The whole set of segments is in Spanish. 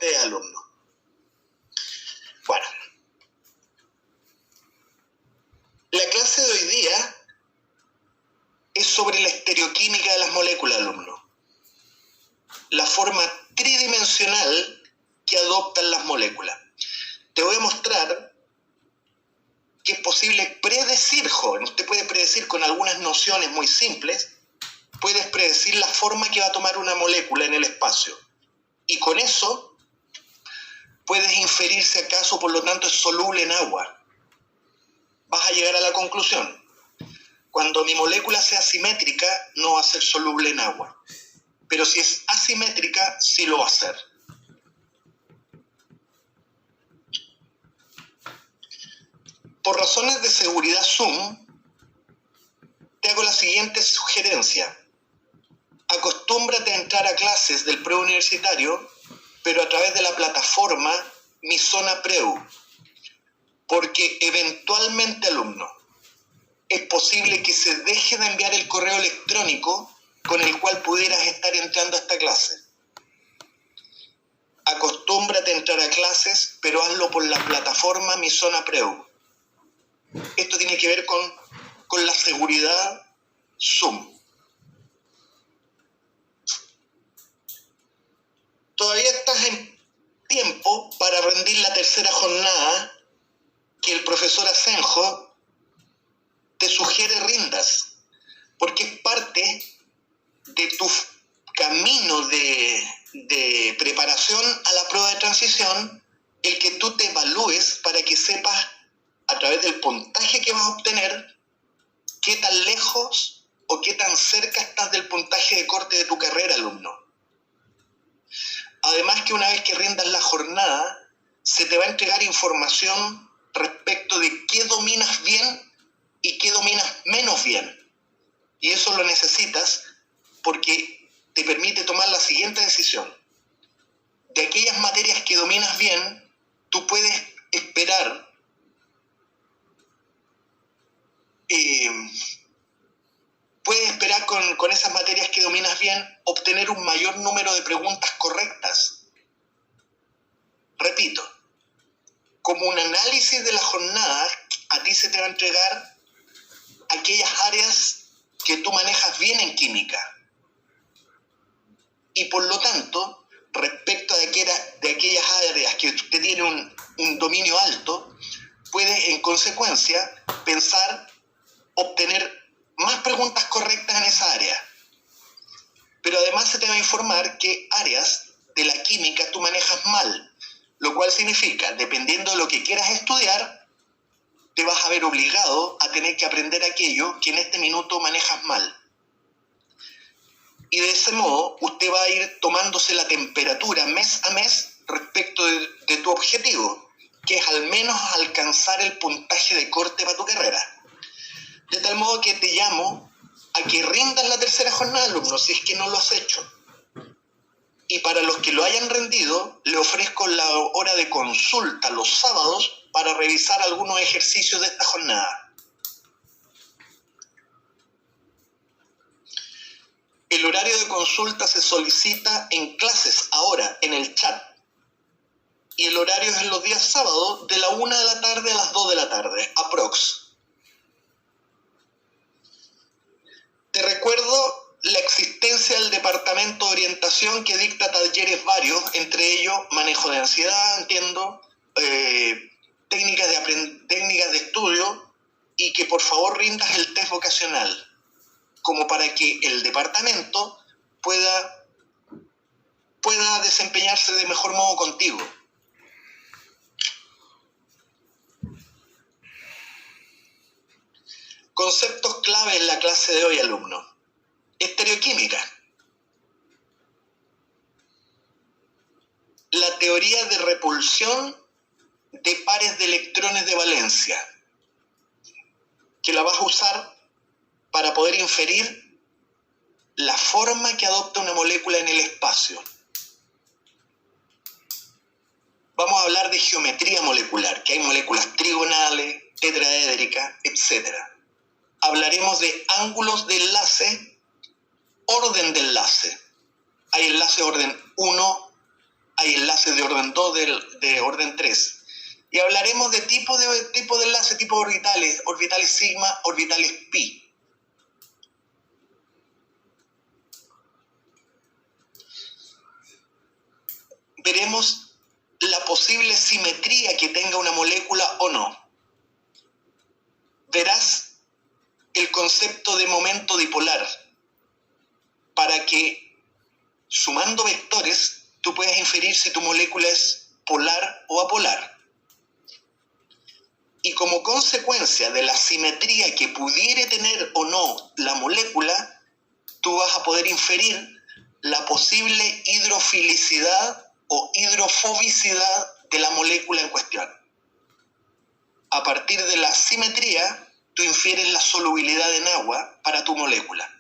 ustedes, alumnos. Bueno, la clase de hoy día es sobre la estereoquímica de las moléculas, alumnos. La forma tridimensional que adoptan las moléculas. Te voy a mostrar que es posible predecir, joven. Usted puede predecir con algunas nociones muy simples, puedes predecir la forma que va a tomar una molécula en el espacio. Y con eso puedes inferir si acaso, por lo tanto, es soluble en agua. Vas a llegar a la conclusión. Cuando mi molécula sea simétrica, no va a ser soluble en agua. Pero si es asimétrica, sí lo va a hacer. Por razones de seguridad Zoom, te hago la siguiente sugerencia. Acostúmbrate a entrar a clases del preuniversitario, pero a través de la plataforma Mi Zona Preu, porque eventualmente, alumno, es posible que se deje de enviar el correo electrónico con el cual pudieras estar entrando a esta clase. Acostúmbrate a entrar a clases, pero hazlo por la plataforma Mi Zona Preu. Esto tiene que ver con la seguridad Zoom. Todavía estás en tiempo para rendir la tercera jornada que el profesor Asenjo te sugiere rindas, porque es parte de tu camino de preparación a la prueba de transición el que tú te evalúes para que sepas a través del puntaje que vas a obtener qué tan lejos o qué tan cerca estás del puntaje de corte de tu carrera, alumno. Además que una vez que rindas la jornada, se te va a entregar información respecto de qué dominas bien y qué dominas menos bien. Y eso lo necesitas porque te permite tomar la siguiente decisión. De aquellas materias que dominas bien, tú puedes esperar con esas materias que dominas bien obtener un mayor número de preguntas correctas. Repito, como un análisis de la jornada, a ti se te va a entregar aquellas áreas que tú manejas bien en química. Y por lo tanto, respecto de aquellas áreas que usted tiene un dominio alto, puedes en consecuencia pensar obtener más preguntas correctas en esa área. Pero además se te va a informar qué áreas de la química tú manejas mal, lo cual significa, dependiendo de lo que quieras estudiar, te vas a ver obligado a tener que aprender aquello que en este minuto manejas mal. Y de ese modo, usted va a ir tomándose la temperatura mes a mes respecto de tu objetivo, que es al menos alcanzar el puntaje de corte para tu carrera. De tal modo que te llamo a que rindas la tercera jornada, alumno, si es que no lo has hecho. Y para los que lo hayan rendido, le ofrezco la hora de consulta los sábados para revisar algunos ejercicios de esta jornada. El horario de consulta se solicita en clases ahora, en el chat. Y el horario es en los días sábados, de la 1 de la tarde a las 2 de la tarde, aprox. Te recuerdo la existencia del departamento de orientación que dicta talleres varios, entre ellos manejo de ansiedad, entiendo, técnicas de estudio, y que por favor rindas el test vocacional, como para que el departamento pueda desempeñarse de mejor modo contigo. Conceptos clave en la clase de hoy, alumno. Estereoquímica. La teoría de repulsión de pares de electrones de valencia, que la vas a usar para poder inferir la forma que adopta una molécula en el espacio. Vamos a hablar de geometría molecular, que hay moléculas trigonales, tetraédricas, etc. Hablaremos de ángulos de enlace, orden de enlace. Hay enlace orden 1, hay enlaces de orden 2, de orden 3. Y hablaremos de tipo de enlace, tipo de orbitales sigma, orbitales pi. Veremos la posible simetría que tenga una molécula o no. Verás el concepto de momento dipolar, para que, sumando vectores, tú puedas inferir si tu molécula es polar o apolar. Y como consecuencia de la simetría que pudiere tener o no la molécula, tú vas a poder inferir la posible hidrofilicidad o hidrofobicidad de la molécula en cuestión. A partir de la simetría, tú infieres la solubilidad en agua para tu molécula.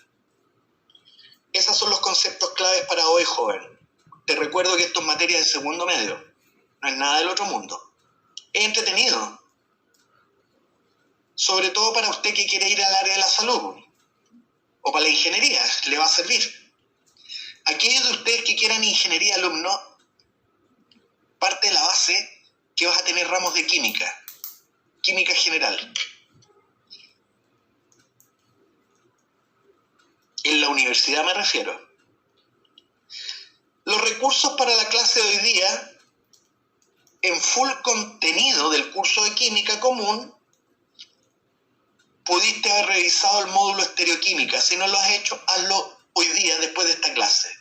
Esos son los conceptos claves para hoy, joven. Te recuerdo que esto es materia de segundo medio. No es nada del otro mundo. Es entretenido. Sobre todo para usted que quiere ir al área de la salud. O para la ingeniería, le va a servir. Aquellos de ustedes que quieran ingeniería, alumno, parte de la base que vas a tener ramos de química. Química general. En la universidad me refiero. Los recursos para la clase de hoy día, en full contenido del curso de química común, pudiste haber revisado el módulo estereoquímica. Si no lo has hecho, hazlo hoy día después de esta clase.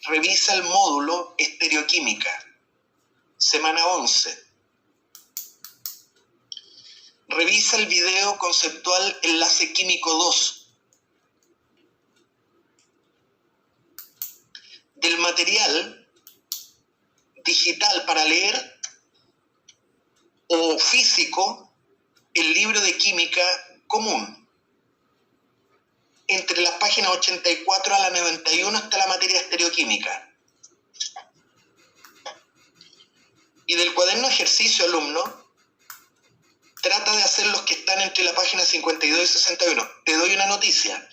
Revisa el módulo estereoquímica, semana 11. Revisa el video conceptual enlace químico 2. Del material digital para leer o físico, el libro de química común. Entre las páginas 84 a la 91 está la materia estereoquímica. Y del cuaderno de ejercicio, alumno, trata de hacer los que están entre la página 52 y 61. Te doy una noticia.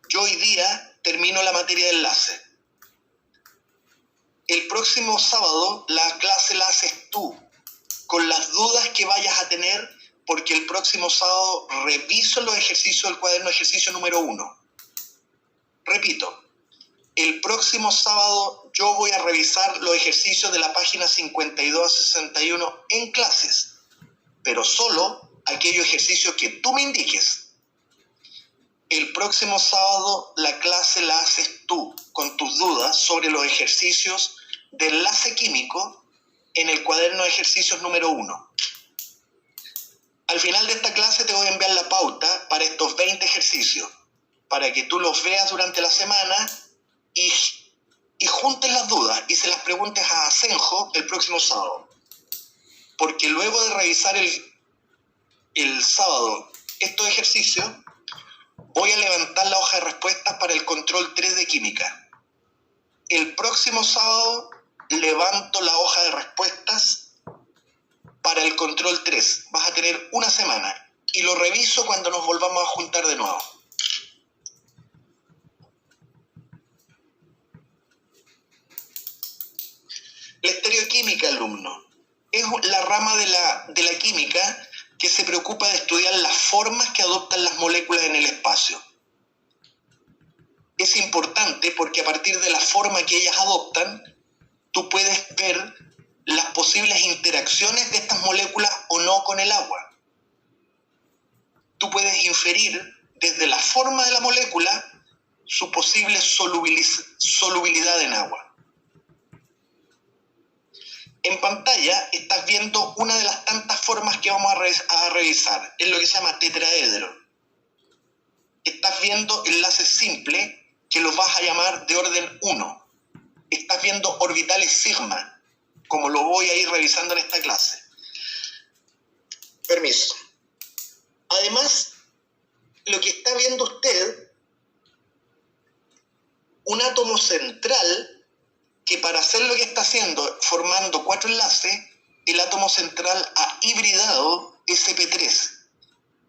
Yo hoy día termino la materia de enlace. El próximo sábado la clase la haces tú, con las dudas que vayas a tener, porque el próximo sábado reviso los ejercicios del cuaderno de ejercicio número 1. Repito, el próximo sábado yo voy a revisar los ejercicios de la página 52 a 61 en clases, pero solo aquellos ejercicios que tú me indiques. El próximo sábado la clase la haces tú, con tus dudas sobre los ejercicios de enlace químico en el cuaderno de ejercicios número 1. Al final de esta clase te voy a enviar la pauta para estos 20 ejercicios, para que tú los veas durante la semana y juntes las dudas y se las preguntes a Asenjo el próximo sábado. Porque luego de revisar el sábado estos ejercicios, voy a levantar la hoja de respuestas para el control 3 de química. El próximo sábado levanto la hoja de respuestas para el control 3. Vas a tener una semana y lo reviso cuando nos volvamos a juntar de nuevo. La estereoquímica, alumno, es la rama de la química que se preocupa de estudiar las formas que adoptan las moléculas en el espacio. Es importante porque a partir de la forma que ellas adoptan, tú puedes ver las posibles interacciones de estas moléculas o no con el agua. Tú puedes inferir desde la forma de la molécula su posible solubilidad en agua. En pantalla estás viendo una de las tantas formas que vamos a revisar. Es lo que se llama tetraedro. Estás viendo enlaces simples que los vas a llamar de orden 1. Estás viendo orbitales sigma, como lo voy a ir revisando en esta clase. Permiso. Además, lo que está viendo usted, un átomo central que para hacer lo que está haciendo, formando 4 enlaces, el átomo central ha hibridado sp3.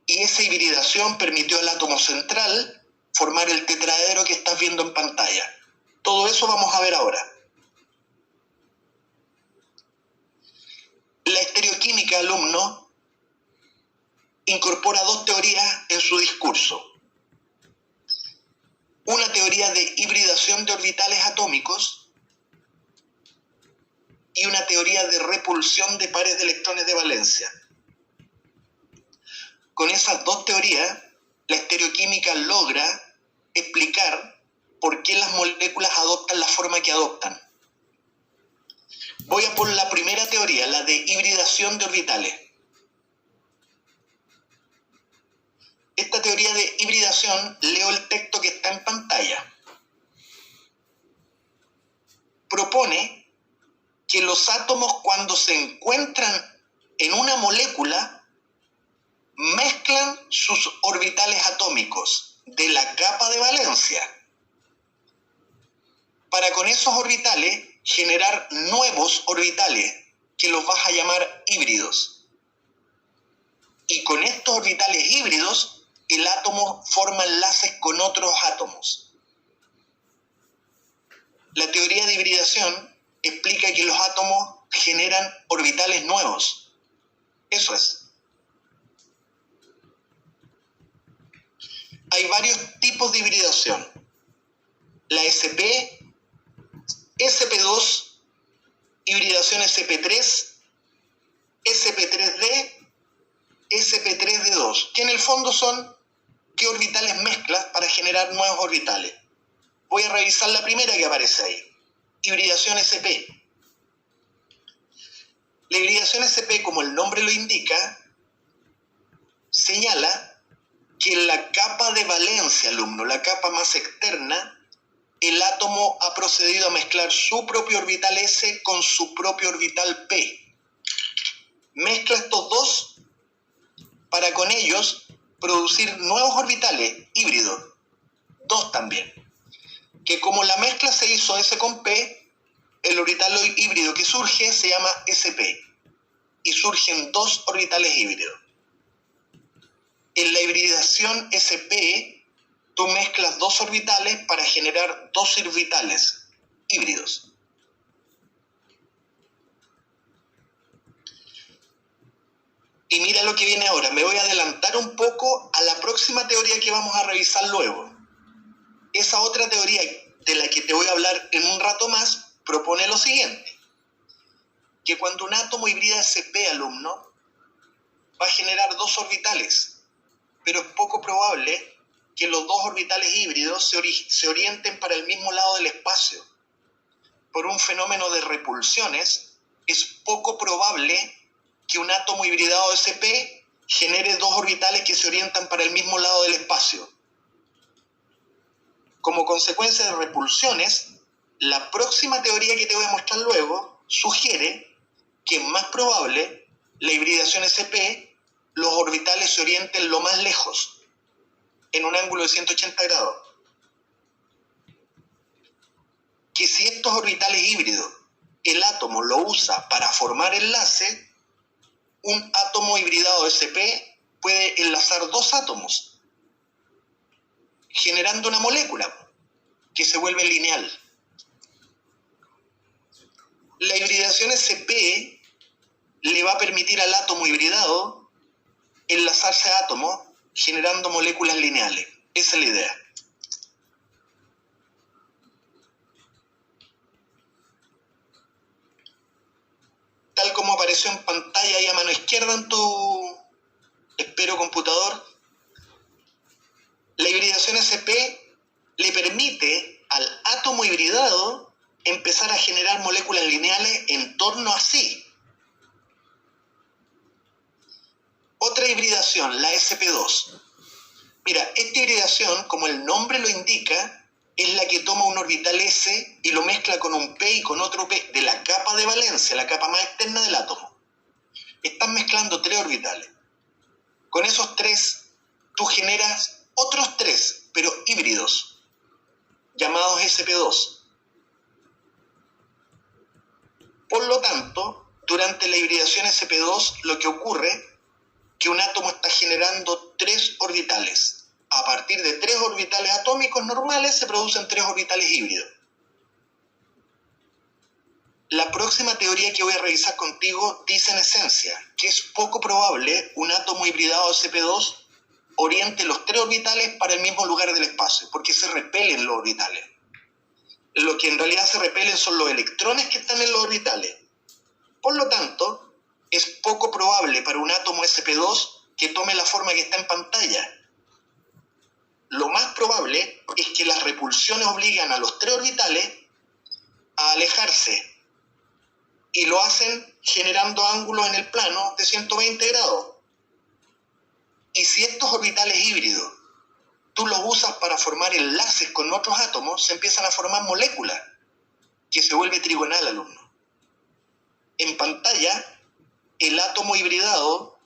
Y esa hibridación permitió al átomo central formar el tetraedro que estás viendo en pantalla. Todo eso vamos a ver ahora. La estereoquímica, alumno, incorpora dos teorías en su discurso. Una teoría de hibridación de orbitales atómicos y una teoría de repulsión de pares de electrones de valencia. Con esas dos teorías, la estereoquímica logra explicar por qué las moléculas adoptan la forma que adoptan. Voy a por la primera teoría, la de hibridación de orbitales. Esta teoría de hibridación, leo el texto que está en pantalla. Propone que los átomos, cuando se encuentran en una molécula, mezclan sus orbitales atómicos de la capa de valencia para con esos orbitales generar nuevos orbitales que los vas a llamar híbridos. Y con estos orbitales híbridos, el átomo forma enlaces con otros átomos. La teoría de hibridación explica que los átomos generan orbitales nuevos. Eso es. Hay varios tipos de hibridación. La SP, SP2, hibridación SP3, SP3D, SP3D2, que en el fondo son qué orbitales mezclas para generar nuevos orbitales. Voy a revisar la primera que aparece ahí, hibridación SP. La hibridación SP, como el nombre lo indica, señala que en la capa de valencia, alumno, la capa más externa, el átomo ha procedido a mezclar su propio orbital S con su propio orbital P. Mezcla estos dos para con ellos producir nuevos orbitales híbridos, dos también, que como la mezcla se hizo S con P, el orbital híbrido que surge se llama SP y surgen dos orbitales híbridos. En la hibridación SP, tú mezclas dos orbitales para generar dos orbitales híbridos. Y mira lo que viene ahora. Me voy a adelantar un poco a la próxima teoría que vamos a revisar luego. Esa otra teoría de la que te voy a hablar en un rato más propone lo siguiente: que cuando un átomo hibrida SP, alumno, va a generar dos orbitales, pero es poco probable que los dos orbitales híbridos se orienten para el mismo lado del espacio. Por un fenómeno de repulsiones, es poco probable que un átomo hibridado SP genere dos orbitales que se orientan para el mismo lado del espacio. Como consecuencia de repulsiones, la próxima teoría que te voy a mostrar luego sugiere que es más probable la hibridación SP, los orbitales se orienten lo más lejos, en un ángulo de 180 grados. Que si estos orbitales híbridos el átomo lo usa para formar enlace, un átomo hibridado SP puede enlazar dos átomos, generando una molécula que se vuelve lineal. La hibridación SP le va a permitir al átomo hibridado enlazarse a átomos generando moléculas lineales. Esa es la idea. Tal como apareció en pantalla ahí a mano izquierda en tu, espero, computador, la hibridación SP le permite al átomo hibridado empezar a generar moléculas lineales en torno a sí. Otra hibridación, la SP2. Mira, esta hibridación, como el nombre lo indica, es la que toma un orbital S y lo mezcla con un P y con otro P de la capa de valencia, la capa más externa del átomo. Están mezclando tres orbitales. Con esos tres, tú generas otros tres, pero híbridos, llamados SP2. Por lo tanto, durante la hibridación SP2, lo que ocurre es que un átomo está generando tres orbitales. A partir de tres orbitales atómicos normales se producen tres orbitales híbridos. La próxima teoría que voy a revisar contigo dice en esencia que es poco probable un átomo hibridado de sp2 oriente los 3 orbitales para el mismo lugar del espacio, porque se repelen los orbitales. Lo que en realidad se repelen son los electrones que están en los orbitales. Por lo tanto, es poco probable para un átomo sp2 que tome la forma que está en pantalla. Lo más probable es que las repulsiones obligan a los 3 orbitales a alejarse y lo hacen generando ángulos en el plano de 120 grados. Y si estos orbitales híbridos tú los usas para formar enlaces con otros átomos, se empiezan a formar moléculas, que se vuelve trigonal, alumno. En pantalla, el átomo hibridado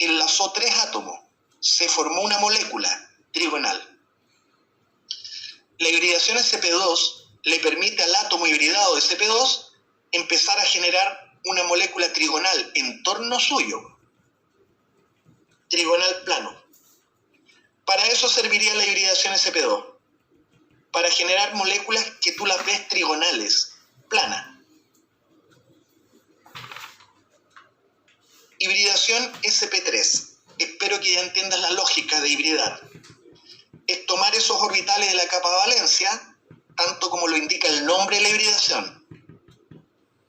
enlazó 3 átomos, se formó una molécula trigonal. La hibridación sp2 le permite al átomo hibridado de sp2 empezar a generar una molécula trigonal en torno suyo, trigonal plano. Para eso serviría la hibridación sp2, para generar moléculas que tú las ves trigonales, planas. Hibridación sp3. Espero que ya entiendas la lógica de hibridar. Es tomar esos orbitales de la capa de valencia, tanto como lo indica el nombre de la hibridación,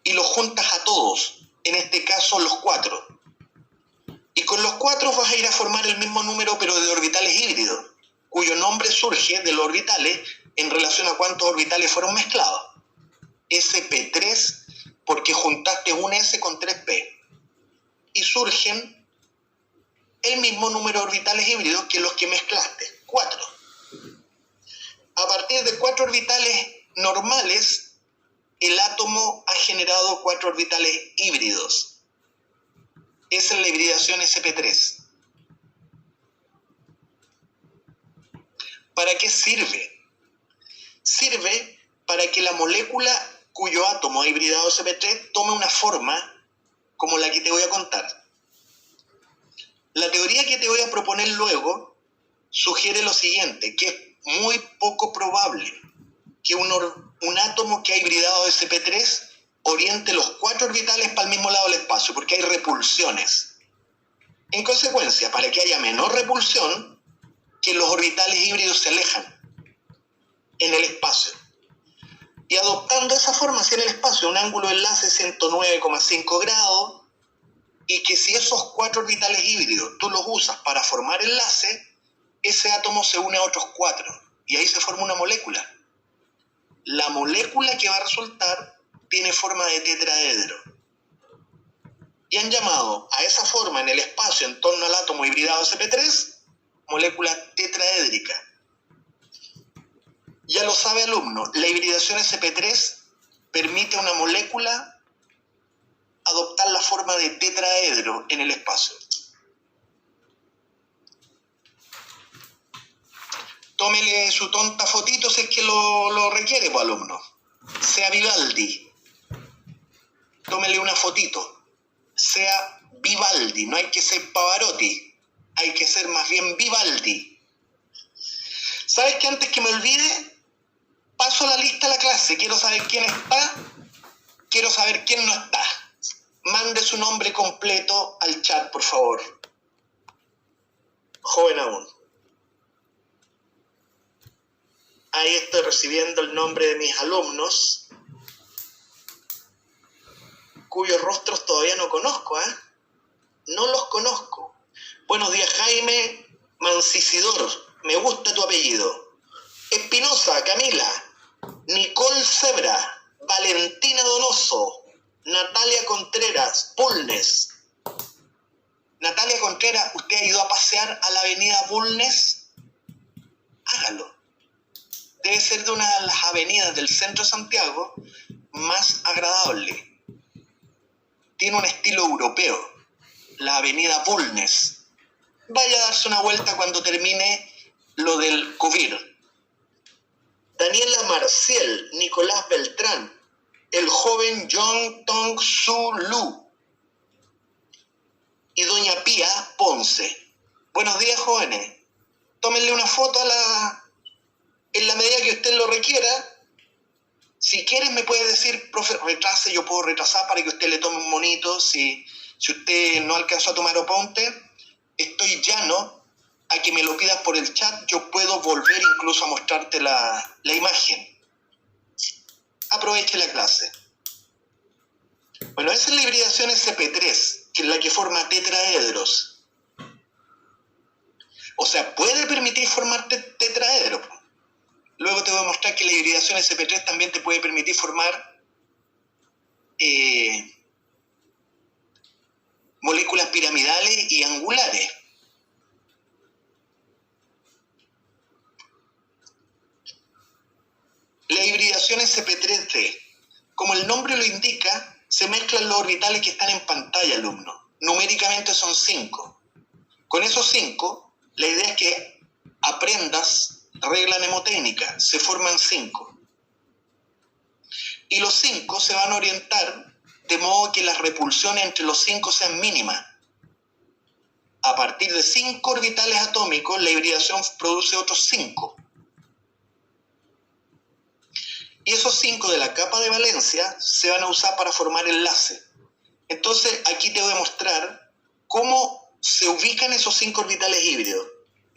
y los juntas a todos, en este caso los 4. Y con los 4 vas a ir a formar el mismo número pero de orbitales híbridos, cuyo nombre surge de los orbitales en relación a cuántos orbitales fueron mezclados. sp3 porque juntaste un S con 3p. Y surgen el mismo número de orbitales híbridos que los que mezclaste, 4. A partir de 4 orbitales normales, el átomo ha generado 4 orbitales híbridos. Esa es la hibridación sp3. ¿Para qué sirve? Sirve para que la molécula cuyo átomo ha hibridado sp3 tome una forma como la que te voy a contar. La teoría que te voy a proponer luego sugiere lo siguiente, que es muy poco probable que un átomo que ha hibridado sp3 oriente los 4 orbitales para el mismo lado del espacio, porque hay repulsiones. En consecuencia, para que haya menor repulsión, que los orbitales híbridos se alejan en el espacio. Y adoptando esa forma hacia el espacio, un ángulo de enlace de 109,5 grados, y que si esos 4 orbitales híbridos tú los usas para formar enlace, ese átomo se une a otros 4, y ahí se forma una molécula. La molécula que va a resultar tiene forma de tetraedro. Y han llamado a esa forma en el espacio en torno al átomo hibridado sp3 molécula tetraédrica. Ya lo sabe, alumno, la hibridación sp3 permite a una molécula adoptar la forma de tetraedro en el espacio. Tómele su tonta fotito si es que lo requiere, pues, alumno. Sea Vivaldi. Tómele una fotito. Sea Vivaldi. No hay que ser Pavarotti. Hay que ser más bien Vivaldi. ¿Sabes qué? Antes que me olvide, paso la lista a la clase. Quiero saber quién está. Quiero saber quién no está. Mande su nombre completo al chat, por favor. Joven aún. Ahí estoy recibiendo el nombre de mis alumnos, cuyos rostros todavía no conozco, ¿eh? No los conozco. Buenos días, Jaime Mancisidor. Me gusta tu apellido. Espinosa, Camila. Nicole Zebra. Valentina Donoso. Natalia Contreras. Bulnes. Natalia Contreras, ¿usted ha ido a pasear a la avenida Bulnes? Hágalo. Debe ser de una de las avenidas del centro de Santiago más agradable. Tiene un estilo europeo, la avenida Bulnes. Vaya a darse una vuelta cuando termine lo del COVID. Daniela Marciel, Nicolás Beltrán, el joven Jong Tong Su Lu y doña Pía Ponce. Buenos días, jóvenes. Tómenle una foto en la medida que usted lo requiera, Si quieres me puede decir, profe, retrase, yo puedo retrasar para que usted le tome un monito. Si usted no alcanzó a tomar apunte, estoy llano a que me lo pidas por el chat. Yo puedo volver incluso a mostrarte la imagen. Aproveche la clase. Bueno, esa es la hibridación sp3, que es la que forma tetraedros. O sea, puede permitir formar tetraedros. Luego te voy a mostrar que la hibridación sp3 también te puede permitir formar moléculas piramidales y angulares. La hibridación sp3d, como el nombre lo indica, se mezclan los orbitales que están en pantalla, alumno. Numéricamente son 5. Con esos 5, la idea es que aprendas regla mnemotécnica, se forman 5. Y los 5 se van a orientar de modo que las repulsiones entre los 5 sean mínimas. A partir de 5 orbitales atómicos, la hibridación produce otros 5. Y esos 5 de la capa de valencia se van a usar para formar enlace. Entonces, aquí te voy a mostrar cómo se ubican esos 5 orbitales híbridos.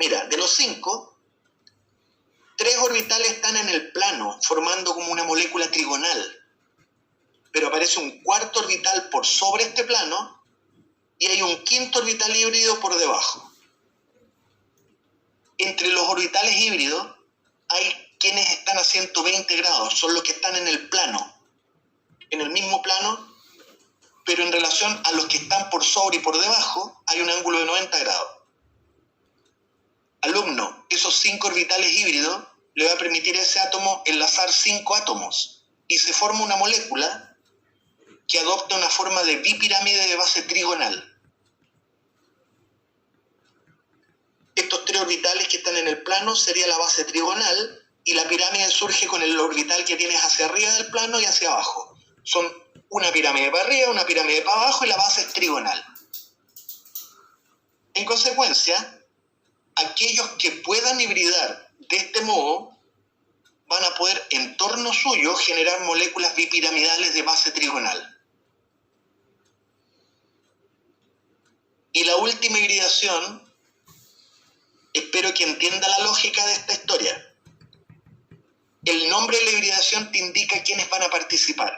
Mira, de los 5, 3 orbitales están en el plano, formando como una molécula trigonal. Pero aparece un cuarto orbital por sobre este plano y hay un quinto orbital híbrido por debajo. Entre los orbitales híbridos hay quienes están a 120 grados, son los que están en el plano, en el mismo plano, pero en relación a los que están por sobre y por debajo hay un ángulo de 90 grados. Alumno, esos 5 orbitales híbridos le va a permitir a ese átomo enlazar 5 átomos y se forma una molécula que adopta una forma de bipirámide de base trigonal. Estos 3 orbitales que están en el plano sería la base trigonal y la pirámide surge con el orbital que tienes hacia arriba del plano y hacia abajo. Son una pirámide para arriba, una pirámide para abajo y la base es trigonal. En consecuencia, aquellos que puedan hibridar de este modo van a poder en torno suyo generar moléculas bipiramidales de base trigonal. Y la última hibridación, espero que entienda la lógica de esta historia. El nombre de la hibridación te indica quiénes van a participar.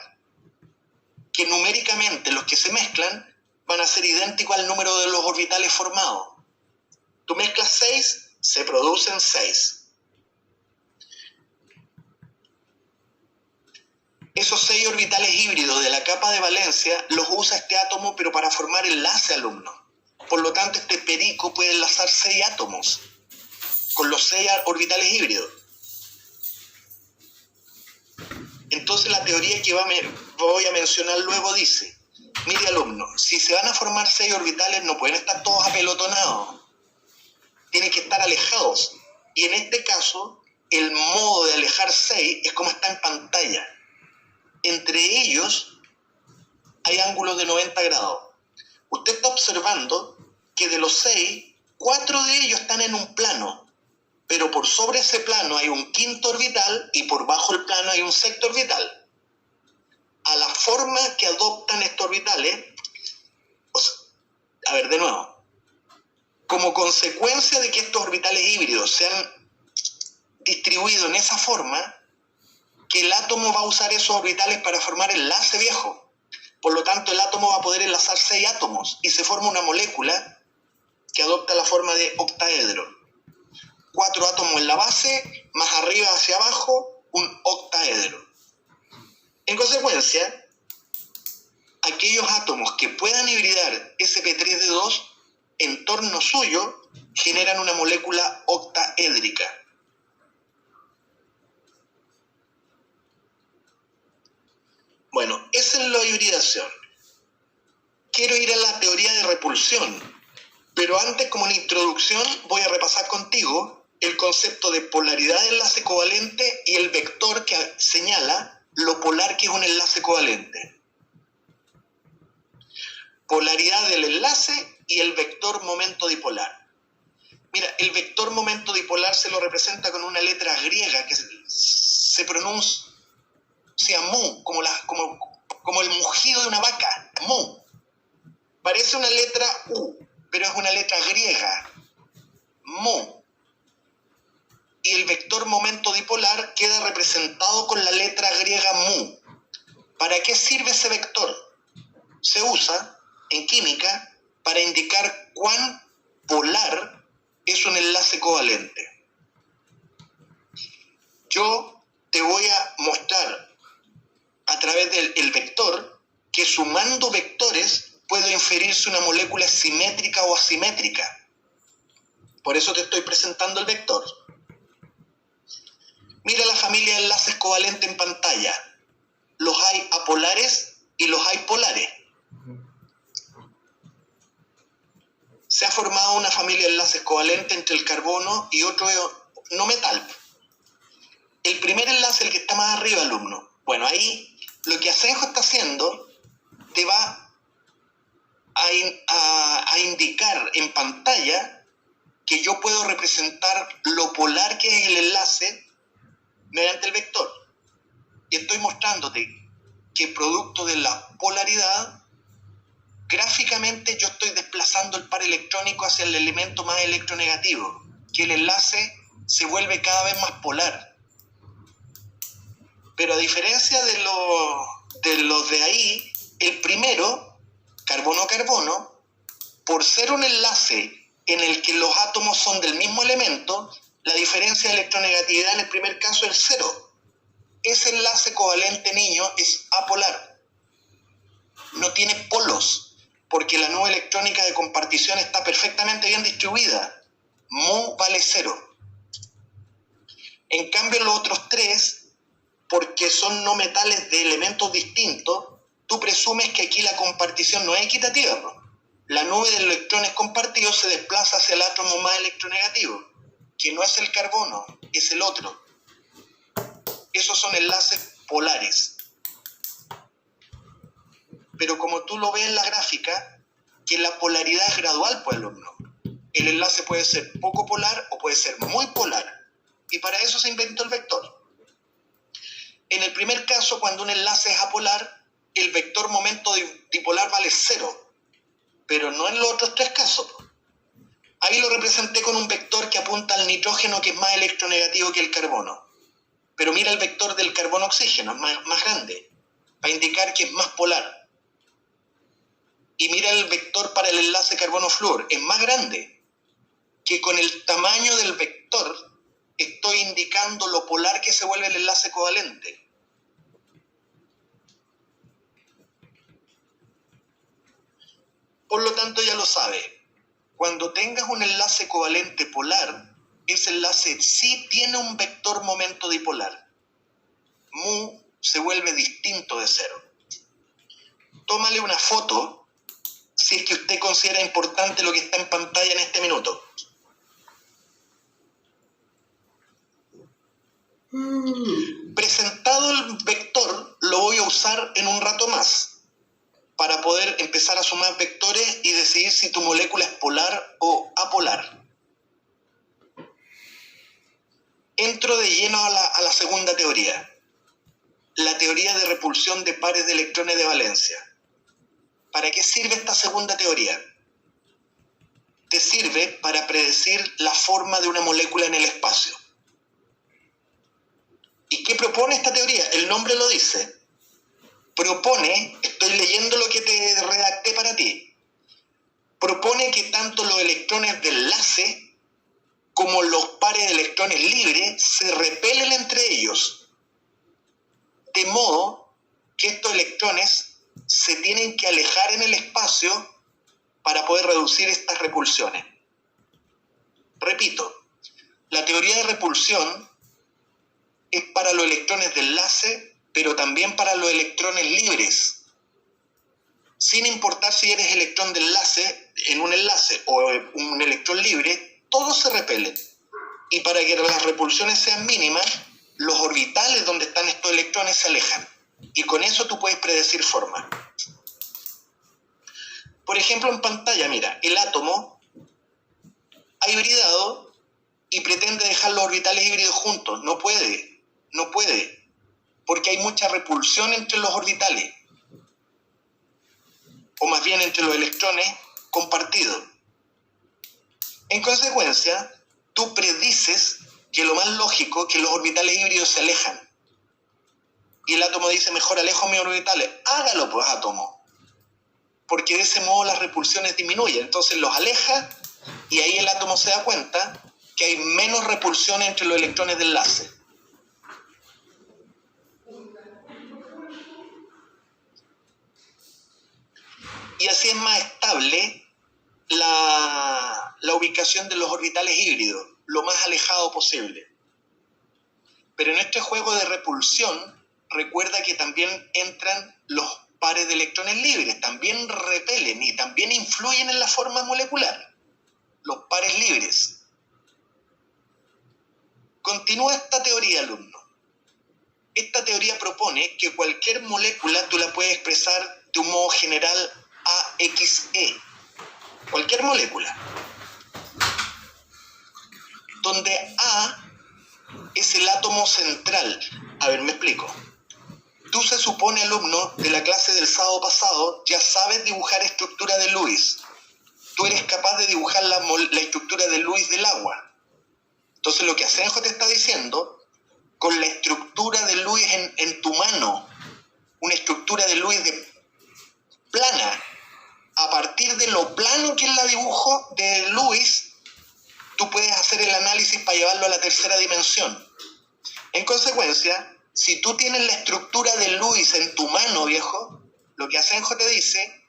Que numéricamente los que se mezclan van a ser idénticos al número de los orbitales formados. Tú mezclas 6, se producen 6. Esos 6 orbitales híbridos de la capa de valencia los usa este átomo, pero para formar enlace, alumno. Por lo tanto, este perico puede enlazar 6 átomos con los 6 orbitales híbridos. Entonces la teoría que voy a mencionar luego dice, mire alumno, si se van a formar 6 orbitales no pueden estar todos apelotonados, tienen que estar alejados. Y en este caso, el modo de alejar 6 es como está en pantalla. Entre ellos hay ángulos de 90 grados. Usted está observando que de los 6, 4 de ellos están en un plano, pero por sobre ese plano hay un quinto orbital y por bajo el plano hay un sexto orbital. A la forma que adoptan estos orbitales, a ver, de nuevo, como consecuencia de que estos orbitales híbridos se han distribuido en esa forma, que el átomo va a usar esos orbitales para formar enlace viejo. Por lo tanto, el átomo va a poder enlazar 6 átomos y se forma una molécula que adopta la forma de octaedro. 4 átomos en la base, más arriba hacia abajo, un octaedro. En consecuencia, aquellos átomos que puedan hibridar sp3d2 en torno suyo generan una molécula octaédrica. Bueno, esa es la hibridación. Quiero ir a la teoría de repulsión, pero antes, como una introducción, voy a repasar contigo el concepto de polaridad de enlace covalente y el vector que señala lo polar que es un enlace covalente. Polaridad del enlace y el vector momento dipolar. Mira, el vector momento dipolar se lo representa con una letra griega que se pronuncia sea mu, como el mugido de una vaca, mu. Parece una letra U, pero es una letra griega, mu. Y el vector momento dipolar queda representado con la letra griega mu. ¿Para qué sirve ese vector? Se usa en química para indicar cuán polar es un enlace covalente. Yo te voy a mostrar a través del vector que sumando vectores puedo inferir si una molécula es simétrica o asimétrica. Por eso te estoy presentando el vector. Mira la familia de enlaces covalentes en pantalla. Los hay apolares y los hay polares. Se ha formado una familia de enlaces covalentes entre el carbono y otro no metal. El primer enlace, el que está más arriba, alumno. Bueno, ahí lo que Asenjo está haciendo te va a indicar en pantalla que yo puedo representar lo polar que es el enlace mediante el vector. Y estoy mostrándote que producto de la polaridad, gráficamente yo estoy desplazando el par electrónico hacia el elemento más electronegativo, que el enlace se vuelve cada vez más polar. Pero a diferencia de los de ahí, el primero, carbono-carbono, por ser un enlace en el que los átomos son del mismo elemento, la diferencia de electronegatividad en el primer caso es 0. Ese enlace covalente, niño, es apolar. No tiene polos, porque la nube electrónica de compartición está perfectamente bien distribuida. Mu vale 0. En cambio, los otros tres, porque son no metales de elementos distintos, tú presumes que aquí la compartición no es equitativa, ¿no? La nube de electrones compartidos se desplaza hacia el átomo más electronegativo, que no es el carbono, es el otro. Esos son enlaces polares. Pero como tú lo ves en la gráfica, que la polaridad es gradual, pues, alumno. El enlace puede ser poco polar o puede ser muy polar. Y para eso se inventó el vector. En el primer caso, cuando un enlace es apolar, el vector momento dipolar vale 0, pero no en los otros tres casos. Ahí lo representé con un vector que apunta al nitrógeno, que es más electronegativo que el carbono. Pero mira el vector del carbono-oxígeno, es más grande, para indicar que es más polar. Y mira el vector para el enlace carbono-flúor, es más grande, que con el tamaño del vector estoy indicando lo polar que se vuelve el enlace covalente. Por lo tanto, ya lo sabes, cuando tengas un enlace covalente polar, ese enlace sí tiene un vector momento dipolar. Mu se vuelve distinto de 0. Tómale una foto si es que usted considera importante lo que está en pantalla en este minuto. Presentado el vector, lo voy a usar en un rato más para poder empezar a sumar vectores y decidir si tu molécula es polar o apolar. Entro de lleno a la segunda teoría, la teoría de repulsión de pares de electrones de valencia. ¿Para qué sirve esta segunda teoría? Te sirve para predecir la forma de una molécula en el espacio. ¿Y qué propone esta teoría? El nombre lo dice. Propone, estoy leyendo lo que te redacté para ti, propone que tanto los electrones de enlace como los pares de electrones libres se repelen entre ellos, de modo que estos electrones se tienen que alejar en el espacio para poder reducir estas repulsiones. Repito, la teoría de repulsión es para los electrones de enlace, pero también para los electrones libres. Sin importar si eres electrón de enlace, en un enlace o un electrón libre, todos se repelen. Y para que las repulsiones sean mínimas, los orbitales donde están estos electrones se alejan. Y con eso tú puedes predecir forma. Por ejemplo, en pantalla, mira, el átomo ha hibridado y pretende dejar los orbitales híbridos juntos. No puede. porque hay mucha repulsión entre los orbitales, o más bien entre los electrones compartidos. En consecuencia, tú predices que lo más lógico es que los orbitales híbridos se alejan. Y el átomo dice, mejor alejo mis orbitales. Hágalo pues, átomo. Porque de ese modo las repulsiones disminuyen. Entonces los aleja y ahí el átomo se da cuenta que hay menos repulsión entre los electrones de enlace. Y así es más estable la ubicación de los orbitales híbridos, lo más alejado posible. Pero en este juego de repulsión, recuerda que también entran los pares de electrones libres, también repelen y también influyen en la forma molecular, los pares libres. Continúa esta teoría, alumno. Esta teoría propone que cualquier molécula tú la puedes expresar de un modo general AXE. Cualquier molécula. Donde A es el átomo central. A ver, me explico. Tú, se supone, alumno de la clase del sábado pasado, ya sabes dibujar estructura de Lewis. Tú eres capaz de dibujar la estructura de Lewis del agua. Entonces lo que Asenjo te está diciendo, con la estructura de Lewis en tu mano, una estructura de Lewis plana, a partir de lo plano que es la dibujo de Lewis, tú puedes hacer el análisis para llevarlo a la tercera dimensión. En consecuencia, si tú tienes la estructura de Lewis en tu mano, viejo, lo que Asenjo te dice,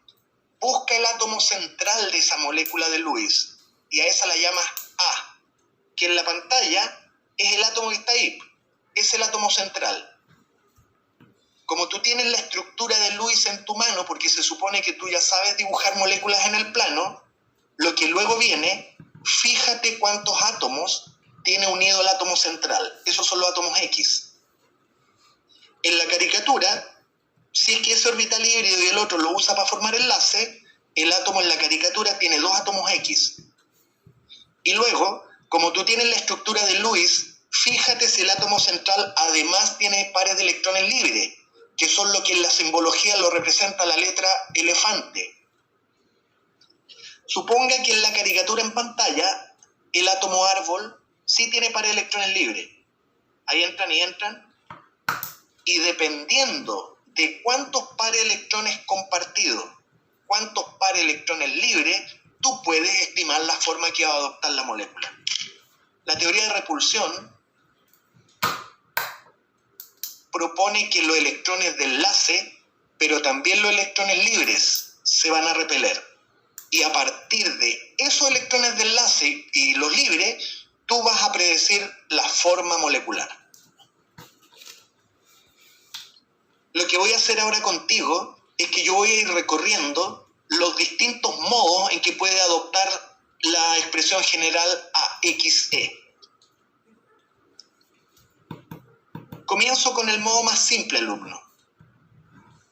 busca el átomo central de esa molécula de Lewis, y a esa la llamas A, que en la pantalla es el átomo que está ahí, es el átomo central. Como tú tienes la estructura de Lewis en tu mano, porque se supone que tú ya sabes dibujar moléculas en el plano, lo que luego viene, fíjate cuántos átomos tiene unido el átomo central. Esos son los átomos X. En la caricatura, si es que ese orbital híbrido y el otro lo usa para formar enlace, el átomo en la caricatura tiene dos átomos X. Y luego, como tú tienes la estructura de Lewis, fíjate si el átomo central además tiene pares de electrones libres, que son lo que en la simbología lo representa la letra elefante. Suponga que en la caricatura en pantalla, el átomo árbol sí tiene pares de electrones libres. Ahí entran y entran. Y dependiendo de cuántos pares de electrones compartidos, cuántos pares de electrones libres, tú puedes estimar la forma que va a adoptar la molécula. La teoría de repulsión propone que los electrones de enlace, pero también los electrones libres, se van a repeler. Y a partir de esos electrones de enlace y los libres, tú vas a predecir la forma molecular. Lo que voy a hacer ahora contigo es que yo voy a ir recorriendo los distintos modos en que puede adoptar la expresión general AXE. Comienzo con el modo más simple, alumno,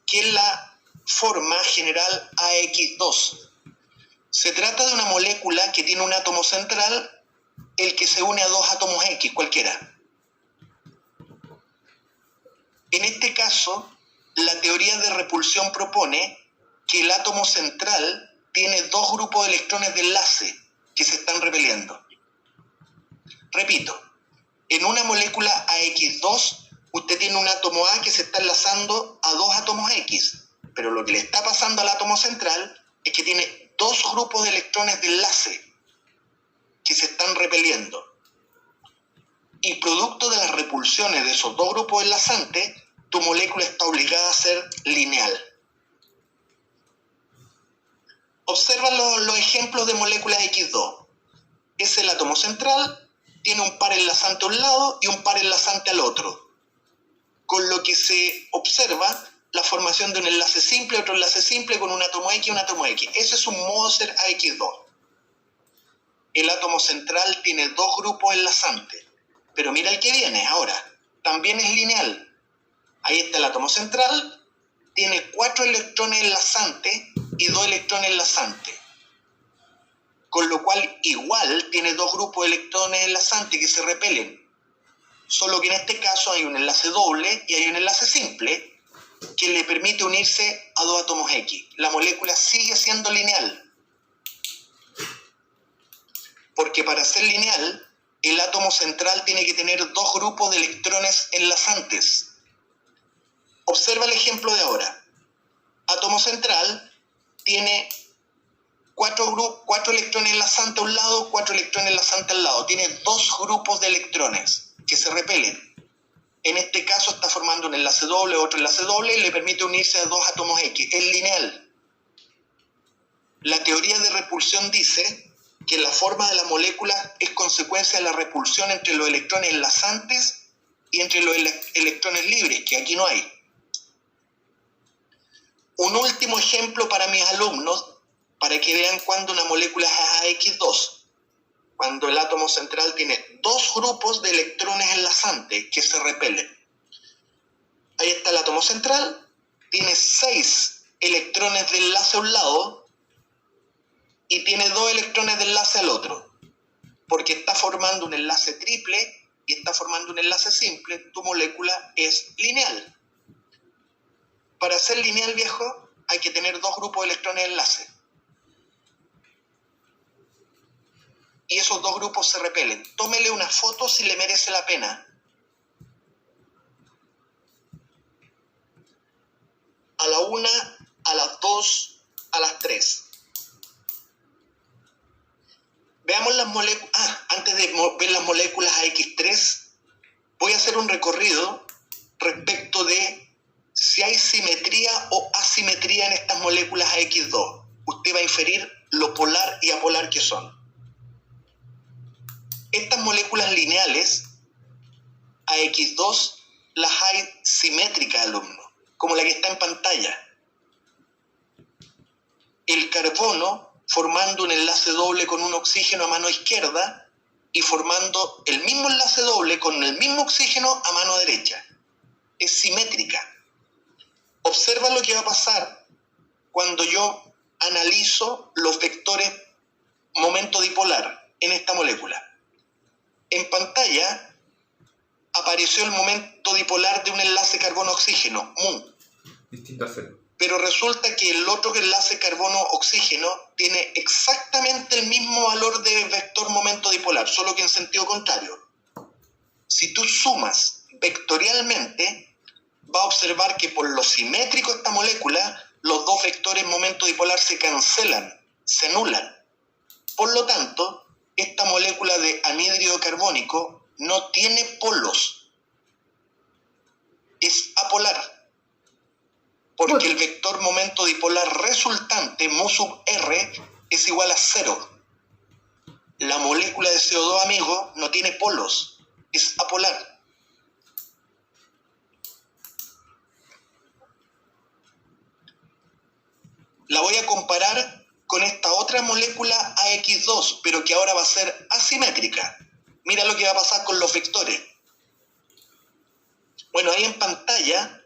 que es la forma general AX2. Se trata de una molécula que tiene un átomo central, el que se une a dos átomos X, cualquiera. En este caso, la teoría de repulsión propone que el átomo central tiene dos grupos de electrones de enlace que se están repeliendo. Repito, en una molécula AX2, usted tiene un átomo A que se está enlazando a dos átomos X, pero lo que le está pasando al átomo central es que tiene dos grupos de electrones de enlace que se están repeliendo. Y producto de las repulsiones de esos dos grupos enlazantes, tu molécula está obligada a ser lineal. Observa los ejemplos de moléculas X2. Es el átomo central, tiene un par enlazante a un lado y un par enlazante al otro, con lo que se observa la formación de un enlace simple, otro enlace simple con un átomo X y un átomo X. Ese es un modo de ser AX2. El átomo central tiene dos grupos enlazantes, pero mira el que viene ahora, también es lineal. Ahí está el átomo central, tiene 4 electrones enlazantes y 2 electrones enlazantes, con lo cual igual tiene dos grupos de electrones enlazantes que se repelen. solo que en este caso hay un enlace doble y hay un enlace simple que le permite unirse a dos átomos X. La molécula sigue siendo lineal, porque para ser lineal, el átomo central tiene que tener dos grupos de electrones enlazantes. Observa el ejemplo de ahora. Átomo central tiene cuatro electrones enlazantes a un lado, 4 electrones enlazantes al lado. Tiene dos grupos de electrones que se repelen. En este caso está formando un enlace doble, otro enlace doble, y le permite unirse a dos átomos X. Es lineal. La teoría de repulsión dice que la forma de la molécula es consecuencia de la repulsión entre los electrones enlazantes y entre los electrones libres, que aquí no hay. Un último ejemplo para mis alumnos, para que vean cuando una molécula es AX2, cuando el átomo central tiene dos grupos de electrones enlazantes que se repelen. Ahí está el átomo central, tiene 6 electrones de enlace a un lado y tiene 2 electrones de enlace al otro, porque está formando un enlace triple y está formando un enlace simple. Tu molécula es lineal. Para ser lineal, viejo, hay que tener 2 grupos de electrones de enlace. Y esos 2 grupos se repelen. Tómele una foto si le merece la pena. A la 1, a las 2, a las 3. Veamos las moléculas. Antes de ver las moléculas AX3, voy a hacer un recorrido respecto de si hay simetría o asimetría en estas moléculas AX2. Usted va a inferir lo polar y apolar que son. Estas moléculas lineales AX2 las hay simétricas, alumno, como la que está en pantalla. El carbono formando un enlace doble con un oxígeno a mano izquierda y formando el mismo enlace doble con el mismo oxígeno a mano derecha. Es simétrica. Observa lo que va a pasar cuando yo analizo los vectores momento dipolar en esta molécula. En pantalla apareció el momento dipolar de un enlace carbono-oxígeno, mu. Distinto a cero. Pero resulta que el otro enlace carbono-oxígeno tiene exactamente el mismo valor de vector momento dipolar, solo que en sentido contrario. Si tú sumas vectorialmente, va a observar que por lo simétrico de esta molécula, los dos vectores momento dipolar se cancelan, se anulan. Por lo tanto, esta molécula de anhídrido carbónico no tiene polos. Es apolar. Porque el vector momento dipolar resultante, mu sub R, es igual a 0. La molécula de CO2, amigo, no tiene polos. Es apolar. La voy a comparar con esta otra molécula AX2, pero que ahora va a ser asimétrica. Mira lo que va a pasar con los vectores. Bueno, ahí en pantalla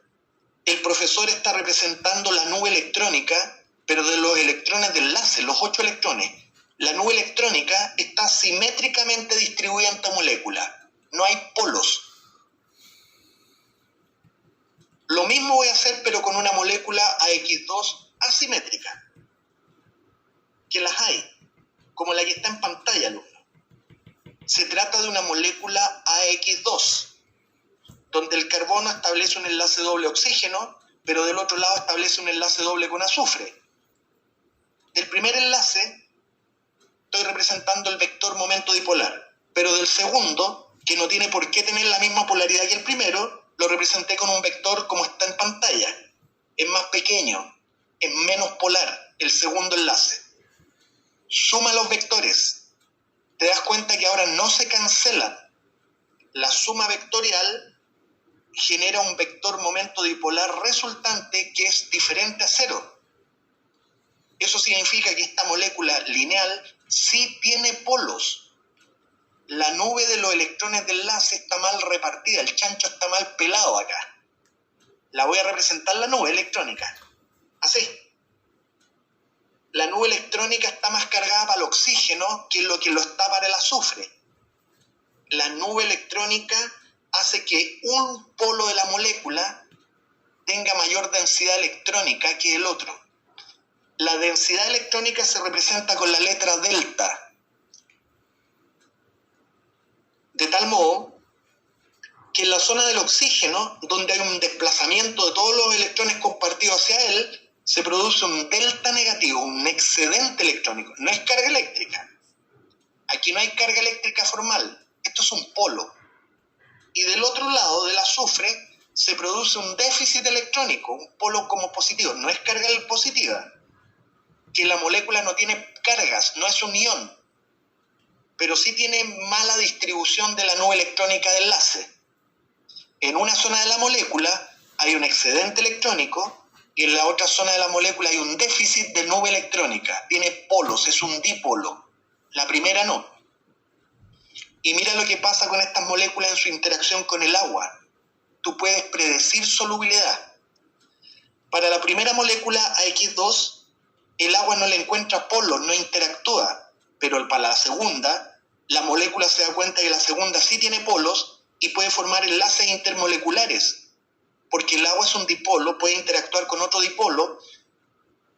el profesor está representando la nube electrónica, pero de los electrones de enlace, los 8 electrones. La nube electrónica está simétricamente distribuida en esta molécula. No hay polos. Lo mismo voy a hacer, pero con una molécula AX2 asimétrica, que las hay, como la que está en pantalla, alumno. Se trata de una molécula AX2, donde el carbono establece un enlace doble oxígeno, pero del otro lado establece un enlace doble con azufre. Del primer enlace estoy representando el vector momento dipolar, pero del segundo, que no tiene por qué tener la misma polaridad que el primero, lo representé con un vector como está en pantalla. Es más pequeño, es menos polar el segundo enlace. Suma los vectores. Te das cuenta que ahora no se cancelan. La suma vectorial genera un vector momento dipolar resultante que es diferente a 0. Eso significa que esta molécula lineal sí tiene polos. La nube de los electrones de enlace está mal repartida, el chancho está mal pelado acá. La voy a representar la nube electrónica. Así. La nube electrónica está más cargada para el oxígeno que lo está para el azufre. La nube electrónica hace que un polo de la molécula tenga mayor densidad electrónica que el otro. La densidad electrónica se representa con la letra delta, de tal modo que en la zona del oxígeno, donde hay un desplazamiento de todos los electrones compartidos hacia él, se produce un delta negativo, un excedente electrónico. No es carga eléctrica. Aquí no hay carga eléctrica formal. Esto es un polo. Y del otro lado, del azufre, se produce un déficit electrónico, un polo como positivo. No es carga positiva, que la molécula no tiene cargas, no es un ion, pero sí tiene mala distribución de la nube electrónica de enlace. En una zona de la molécula hay un excedente electrónico y en la otra zona de la molécula hay un déficit de nube electrónica. Tiene polos, es un dipolo. La primera no. Y mira lo que pasa con estas moléculas en su interacción con el agua. Tú puedes predecir solubilidad. Para la primera molécula AX2, el agua no le encuentra polos, no interactúa. Pero para la segunda, la molécula se da cuenta que la segunda sí tiene polos y puede formar enlaces intermoleculares. Porque el agua es un dipolo, puede interactuar con otro dipolo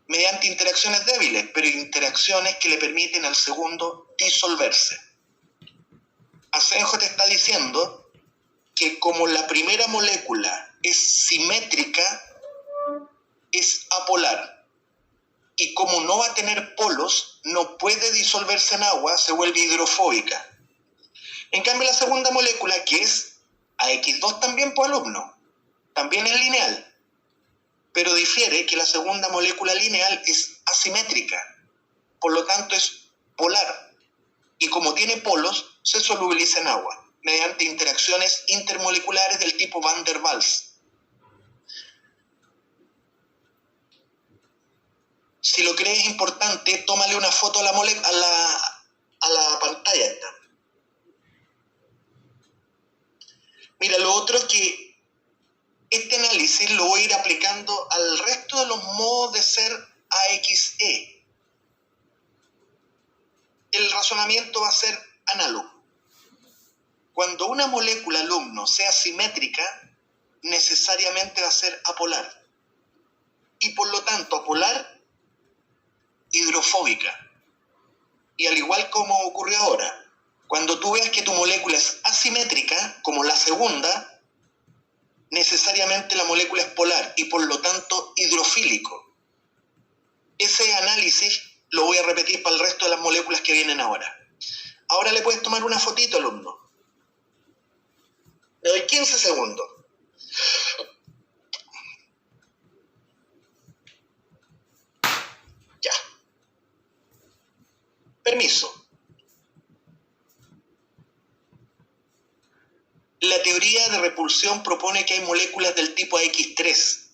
mediante interacciones débiles, pero interacciones que le permiten al segundo disolverse. Asenjo te está diciendo que como la primera molécula es simétrica, es apolar. Y como no va a tener polos, no puede disolverse en agua, se vuelve hidrofóbica. En cambio, la segunda molécula, que es AX2 también, por alumno, también es lineal, pero difiere que la segunda molécula lineal es asimétrica, por lo tanto es polar. Y como tiene polos, se solubiliza en agua, mediante interacciones intermoleculares del tipo Van der Waals. Si lo crees importante, tómale una foto a la pantalla esta. Mira, lo otro es que este análisis lo voy a ir aplicando al resto de los modos de ser AXE. El razonamiento va a ser análogo. Cuando una molécula, alumno, sea simétrica, necesariamente va a ser apolar. Y por lo tanto, apolar, hidrofóbica. Y al igual como ocurrió ahora, cuando tú veas que tu molécula es asimétrica, como la segunda, necesariamente la molécula es polar y por lo tanto hidrofílico. Ese análisis lo voy a repetir para el resto de las moléculas que vienen ahora. Ahora le puedes tomar una fotito, alumno. Le doy 15 segundos. Ya. Permiso. La teoría de repulsión propone que hay moléculas del tipo AX3.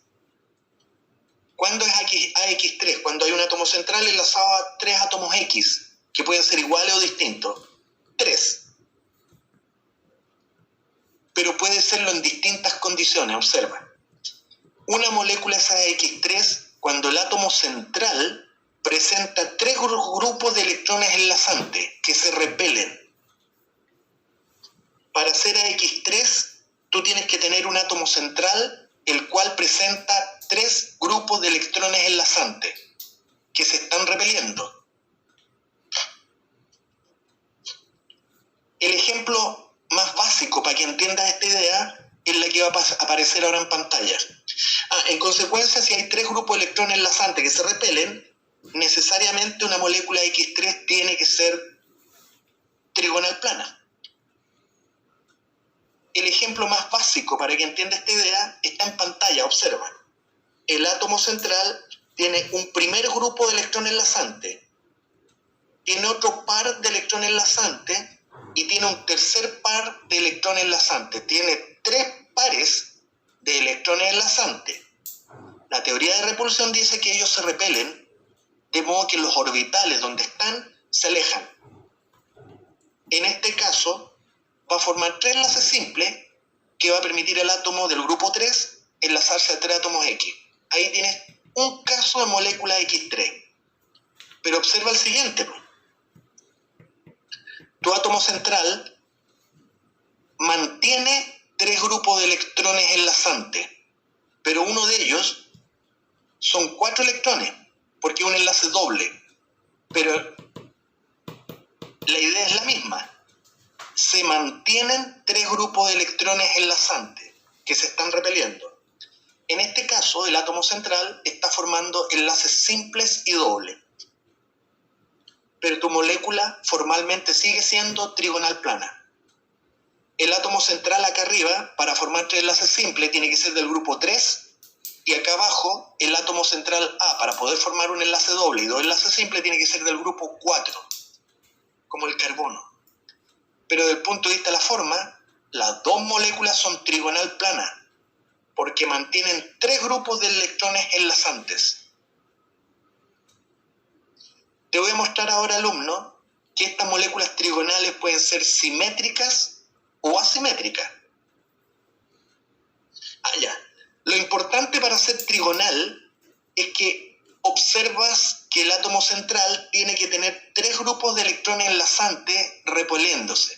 ¿Cuándo es AX3? Cuando hay un átomo central enlazado a 3 átomos X, que pueden ser iguales o distintos. 3. Pero puede serlo en distintas condiciones, observa. Una molécula es AX3 cuando el átomo central presenta 3 grupos de electrones enlazantes que se repelen. Para ser AX3, tú tienes que tener un átomo central el cual presenta 3 grupos de electrones enlazantes que se están repeliendo. El ejemplo más básico para que entiendas esta idea es la que va a aparecer ahora en pantalla. En consecuencia, si hay 3 grupos de electrones enlazantes que se repelen, necesariamente una molécula X3 tiene que ser trigonal plana. El ejemplo más básico para que entienda esta idea está en pantalla, observa. El átomo central tiene un primer grupo de electrones enlazantes, tiene otro par de electrones enlazantes y tiene un tercer par de electrones enlazantes. Tiene 3 pares de electrones enlazantes. La teoría de repulsión dice que ellos se repelen, de modo que los orbitales donde están se alejan. En este caso, va a formar 3 enlaces simples que va a permitir al átomo del grupo 3 enlazarse a 3 átomos X. Ahí tienes un caso de molécula X3. Pero observa el siguiente. Tu átomo central mantiene 3 grupos de electrones enlazantes, pero uno de ellos son 4 electrones, porque es un enlace doble, pero la idea es la misma. Se mantienen 3 grupos de electrones enlazantes que se están repeliendo. En este caso, el átomo central está formando enlaces simples y dobles, pero tu molécula formalmente sigue siendo trigonal plana. El átomo central acá arriba, para formar 3 enlaces simples, tiene que ser del grupo 3, y acá abajo, el átomo central A, para poder formar un enlace doble y 2 enlaces simples, tiene que ser del grupo 4, como el carbono. Pero desde el punto de vista de la forma, las 2 moléculas son trigonal planas, porque mantienen 3 grupos de electrones enlazantes. Te voy a mostrar ahora, alumno, que estas moléculas trigonales pueden ser simétricas o asimétricas. Ya. Lo importante para ser trigonal es que observas que el átomo central tiene que tener 3 grupos de electrones enlazantes repeliéndose.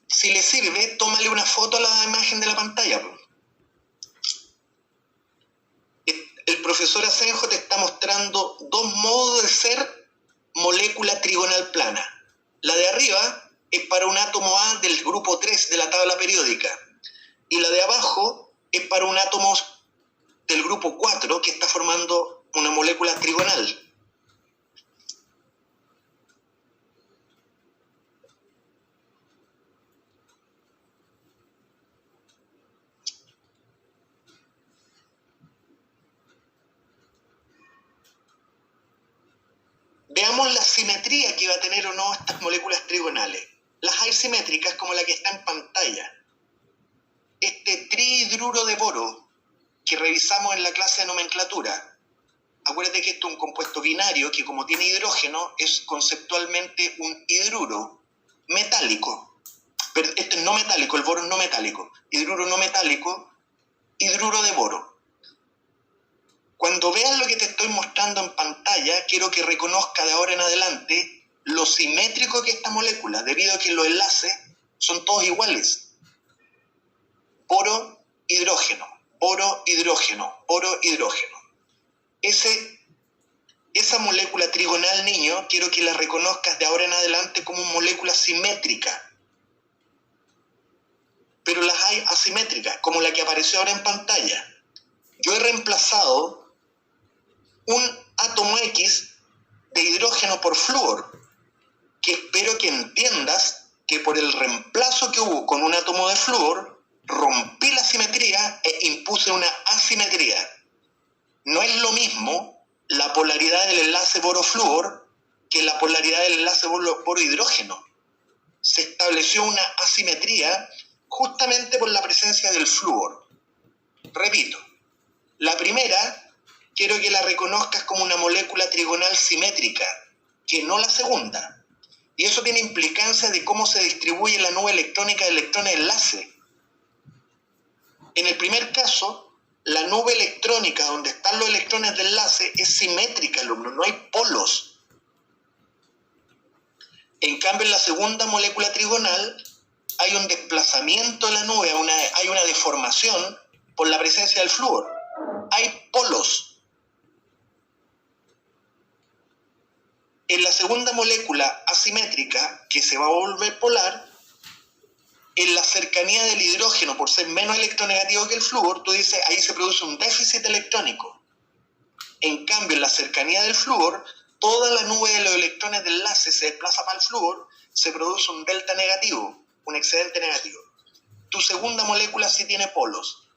Si le sirve, tómale una foto a la imagen de la pantalla. El profesor Asenjo te está mostrando 2 modos de ser molécula trigonal plana. La de arriba es para un átomo A del grupo 3 de la tabla periódica, y la de abajo es para un átomo del grupo 4 que está formando una molécula trigonal. Veamos la simetría que va a tener o no estas moléculas trigonales. Las hay simétricas, como la que está en pantalla. Este trihidruro de boro que revisamos en la clase de nomenclatura, acuérdate que esto es un compuesto binario que, como tiene hidrógeno, es conceptualmente un hidruro metálico. Pero este es no metálico, el boro es no metálico. Hidruro no metálico, hidruro de boro. Cuando veas lo que te estoy mostrando en pantalla, quiero que reconozca de ahora en adelante lo simétrico que es esta molécula, debido a que los enlaces son todos iguales. Boro, hidrógeno, boro, hidrógeno, boro, hidrógeno. Esa molécula trigonal, niño, quiero que la reconozcas de ahora en adelante como molécula simétrica. Pero las hay asimétricas, como la que apareció ahora en pantalla. Yo he reemplazado un átomo X de hidrógeno por flúor, que espero que entiendas que por el reemplazo que hubo con un átomo de flúor, rompí la simetría e impuse una asimetría. No es lo mismo la polaridad del enlace boro-flúor que la polaridad del enlace boro-hidrógeno. Se estableció una asimetría justamente por la presencia del flúor. Repito, la primera quiero que la reconozcas como una molécula trigonal simétrica, que no la segunda. Y eso tiene implicancia de cómo se distribuye la nube electrónica de electrones enlace. En el primer caso, la nube electrónica donde están los electrones de enlace es simétrica, alumno, no hay polos. En cambio, en la segunda molécula trigonal hay un desplazamiento de la nube, hay una deformación por la presencia del flúor. Hay polos. En la segunda molécula asimétrica, que se va a volver polar, en la cercanía del hidrógeno, por ser menos electronegativo que el flúor, tú dices, ahí se produce un déficit electrónico. En cambio, en la cercanía del flúor, toda la nube de los electrones de enlace se desplaza para el flúor, se produce un delta negativo, un excedente negativo. Tu segunda molécula sí tiene polos.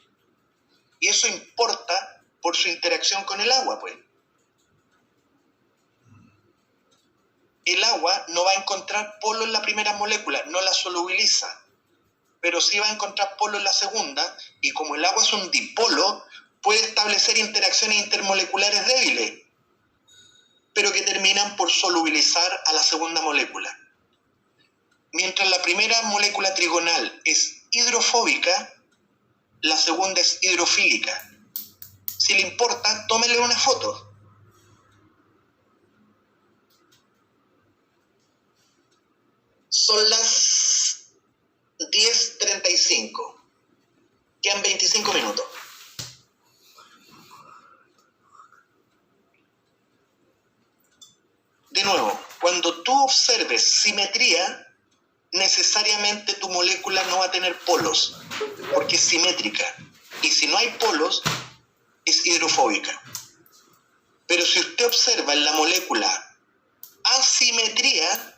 Y eso importa por su interacción con el agua, pues. El agua no va a encontrar polo en la primera molécula, no la solubiliza, pero sí va a encontrar polo en la segunda, y como el agua es un dipolo, puede establecer interacciones intermoleculares débiles, pero que terminan por solubilizar a la segunda molécula. Mientras la primera molécula trigonal es hidrofóbica, la segunda es hidrofílica. Si le importa, tómele una foto. Son las 10:35. Quedan 25 minutos. De nuevo, cuando tú observes simetría, necesariamente tu molécula no va a tener polos, porque es simétrica. Y si no hay polos, es hidrofóbica. Pero si usted observa en la molécula asimetría,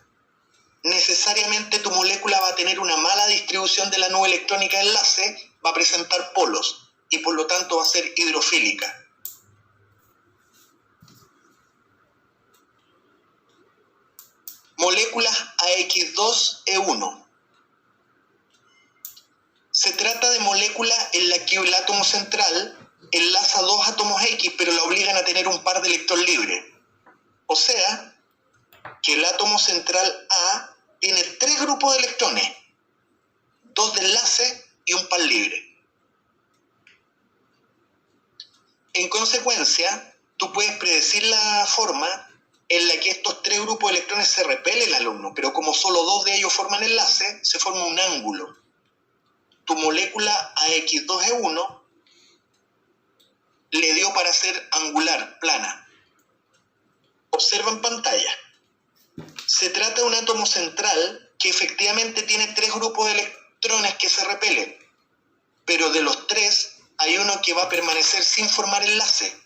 necesariamente tu molécula va a tener una mala distribución de la nube electrónica de enlace, va a presentar polos y por lo tanto va a ser hidrofílica. Moléculas AX2E1. Se trata de moléculas en las que el átomo central enlaza dos átomos X, pero la obligan a tener un par de electrón libre. O sea, que el átomo central A tiene 3 grupos de electrones, 2 de enlace y un par libre. En consecuencia, tú puedes predecir la forma en la que estos 3 grupos de electrones se repelen al alumno, pero como solo 2 de ellos forman enlace, se forma un ángulo. Tu molécula AX2E1 le dio para ser angular, plana. Observa en pantalla. Se trata de un átomo central que efectivamente tiene 3 grupos de electrones que se repelen, pero de los 3 hay uno que va a permanecer sin formar enlace.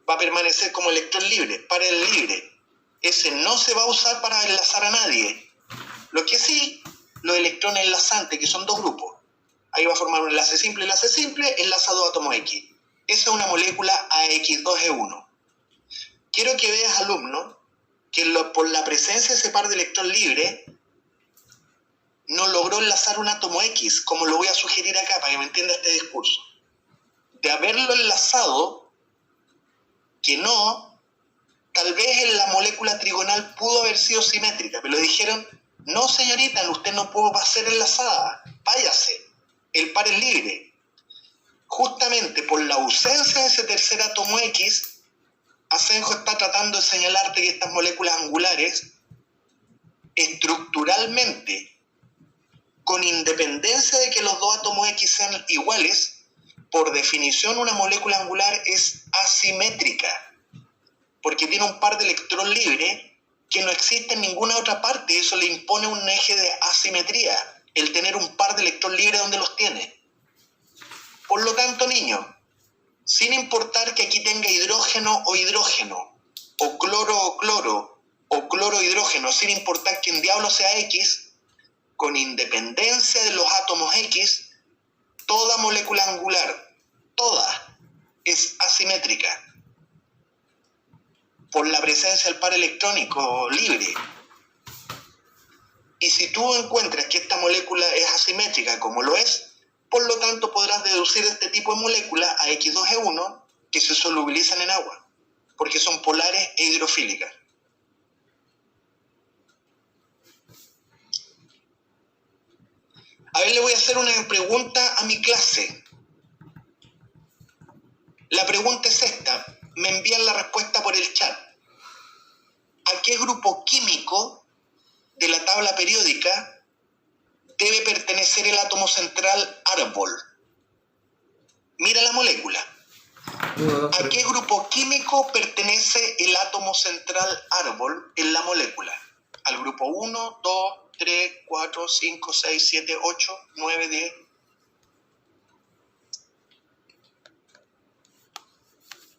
Va a permanecer como electrón libre, para el libre. Ese no se va a usar para enlazar a nadie. Lo que sí, los electrones enlazantes, que son 2 grupos. Ahí va a formar un enlace simple, enlaza 2 átomos X. Esa es una molécula AX2E1. Quiero que veas, alumno, que por la presencia de ese par de electrón libre, no logró enlazar un átomo X, como lo voy a sugerir acá, para que me entienda este discurso. De haberlo enlazado, que no, tal vez en la molécula trigonal pudo haber sido simétrica, pero le dijeron, no señorita, usted no pudo ser enlazada, váyase, el par es libre. Justamente por la ausencia de ese tercer átomo X, Asenjo está tratando de señalarte que estas moléculas angulares, estructuralmente, con independencia de que los 2 átomos X sean iguales, por definición una molécula angular es asimétrica, porque tiene un par de electrón libre que no existe en ninguna otra parte, y eso le impone un eje de asimetría, el tener un par de electrón libre donde los tiene. Por lo tanto, niño, sin importar que aquí tenga hidrógeno o hidrógeno, o cloro, o cloro hidrógeno, sin importar que en diablo sea X, con independencia de los átomos X, toda molécula angular, toda, es asimétrica por la presencia del par electrónico libre. Y si tú encuentras que esta molécula es asimétrica como lo es, por lo tanto podrás deducir de este tipo de moléculas a AX2E1 que se solubilizan en agua, porque son polares e hidrofílicas. A ver, le voy a hacer una pregunta a mi clase. La pregunta es esta. Me envían la respuesta por el chat. ¿A qué grupo químico de la tabla periódica debe pertenecer el átomo central árbol? Mira la molécula. ¿A qué grupo químico pertenece el átomo central árbol en la molécula? Al grupo 1, 2, 3, 4, 5, 6, 7, 8, 9, 10.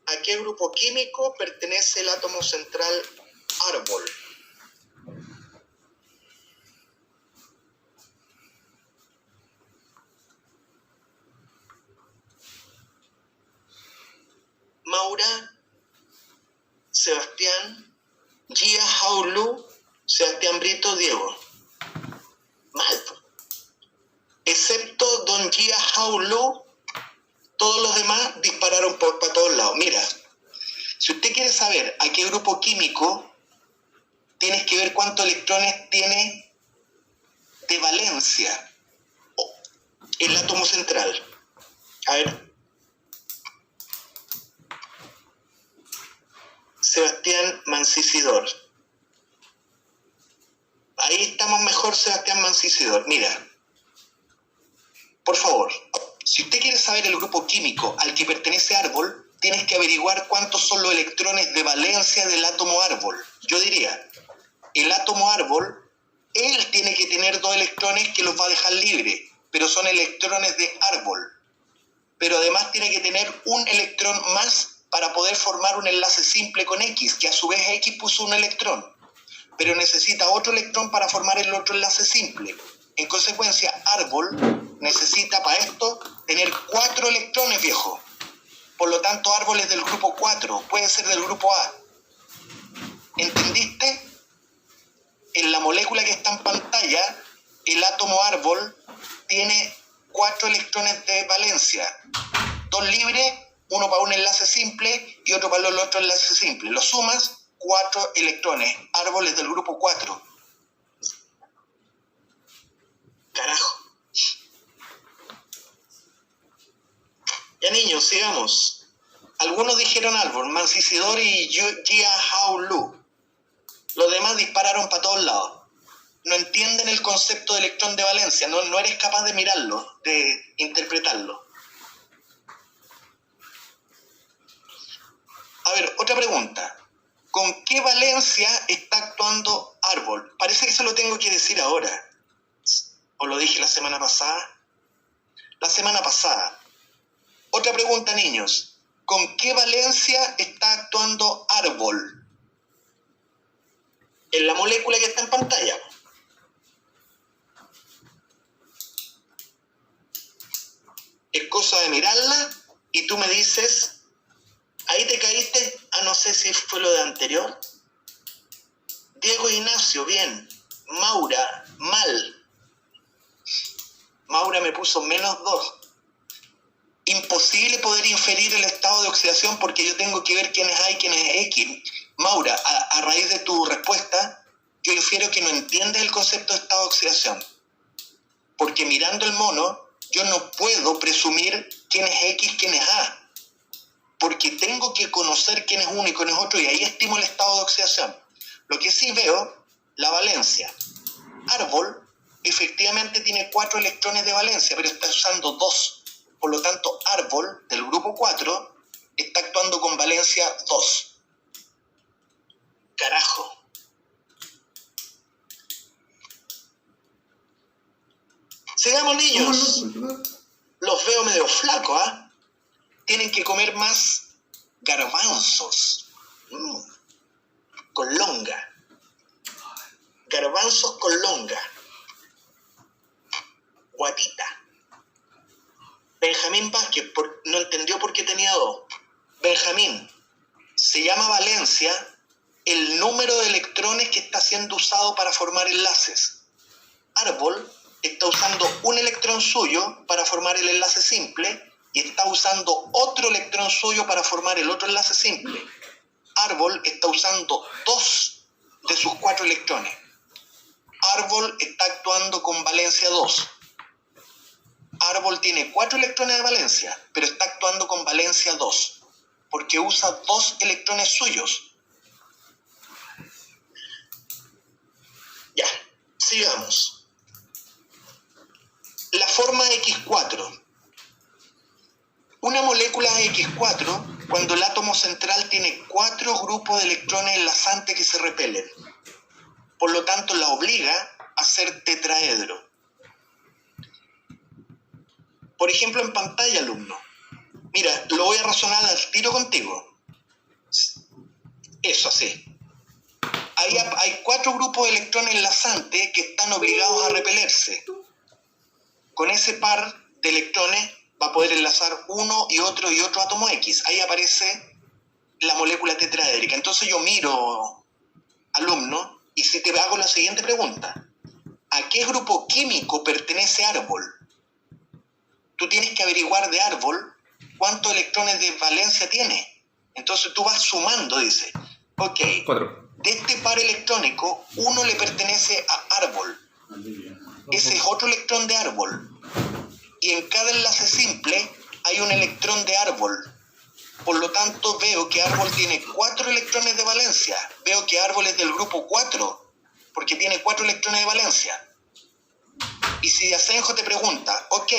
¿A qué grupo químico pertenece el átomo central árbol? Maura, Sebastián, Gia Haulu, Sebastián Brito, Diego. Mal. Excepto don Gia Haulu, todos los demás dispararon para todos lados. Mira, si usted quiere saber a qué grupo químico, tienes que ver cuántos electrones tiene de valencia el átomo central. A ver. Sebastián Mancisidor. Ahí estamos mejor, Sebastián Mancisidor. Mira, por favor, si usted quiere saber el grupo químico al que pertenece árbol, tienes que averiguar cuántos son los electrones de valencia del átomo árbol. Yo diría, el átomo árbol, él tiene que tener 2 electrones que los va a dejar libres, pero son electrones de árbol. Pero además tiene que tener un electrón más para poder formar un enlace simple con X, que a su vez X puso un electrón, pero necesita otro electrón para formar el otro enlace simple. En consecuencia, árbol necesita para esto tener 4 electrones, viejo. Por lo tanto, árbol es del grupo 4, puede ser del grupo A. ¿Entendiste? En la molécula que está en pantalla, el átomo árbol tiene 4 electrones de valencia. 2 libres, uno para un enlace simple y otro para el otro enlace simple. Lo sumas, 4 electrones. Árbol es del grupo 4. Carajo. Ya niños, sigamos. Algunos dijeron árbol, Mancisidor y Jia Hao Lu. Los demás dispararon para todos lados. No entienden el concepto de electrón de valencia, no eres capaz de mirarlo, de interpretarlo. A ver, otra pregunta. ¿Con qué valencia está actuando árbol? Parece que eso lo tengo que decir ahora. ¿O lo dije la semana pasada? La semana pasada. Otra pregunta, niños. ¿Con qué valencia está actuando árbol? En la molécula que está en pantalla. Es cosa de mirarla y tú me dices, ahí te caíste, no sé si fue lo de anterior. Diego Ignacio, bien. Maura, mal. Maura me puso -2. Imposible poder inferir el estado de oxidación porque yo tengo que ver quién es A y quién es X. Maura, a raíz de tu respuesta, yo infiero que no entiendes el concepto de estado de oxidación. Porque mirando el mono, yo no puedo presumir quién es X, quién es A. Porque tengo que conocer quién es uno y quién es otro y ahí estimo el estado de oxidación. Lo que sí veo, la valencia. Árbol, efectivamente tiene 4 electrones de valencia, pero está usando 2. Por lo tanto, árbol del grupo 4 está actuando con valencia 2. Carajo. Sigamos, niños. Los veo medio flacos, ¿ah? Tienen que comer más garbanzos. Con longa. Garbanzos con longa. Guatita. Benjamín Vázquez no entendió por qué tenía 2. Benjamín, se llama valencia el número de electrones que está siendo usado para formar enlaces. Árbol está usando un electrón suyo para formar el enlace simple y está usando otro electrón suyo para formar el otro enlace simple. Árbol está usando 2 de sus 4 electrones. Árbol está actuando con valencia 2. Árbol tiene 4 electrones de valencia, pero está actuando con valencia 2, porque usa 2 electrones suyos. Ya, sigamos. La forma X4. Una molécula X4, cuando el átomo central tiene 4 grupos de electrones enlazantes que se repelen. Por lo tanto, la obliga a ser tetraedro. Por ejemplo, en pantalla, alumno. Mira, lo voy a razonar al tiro contigo. Eso, así. Hay 4 grupos de electrones enlazantes que están obligados a repelerse. Con ese par de electrones va a poder enlazar uno y otro átomo X. Ahí aparece la molécula tetraédrica. Entonces yo miro, alumno, y si te hago la siguiente pregunta. ¿A qué grupo químico pertenece árbol? Tú tienes que averiguar de árbol cuántos electrones de valencia tiene. Entonces tú vas sumando, dice, ok, 4. De este par electrónico, uno le pertenece a árbol. Ese es otro electrón de árbol. Y en cada enlace simple hay un electrón de árbol. Por lo tanto, veo que árbol tiene 4 electrones de valencia. Veo que árbol es del grupo 4. porque tiene 4 electrones de valencia. Y si Asenjo te pregunta, ok,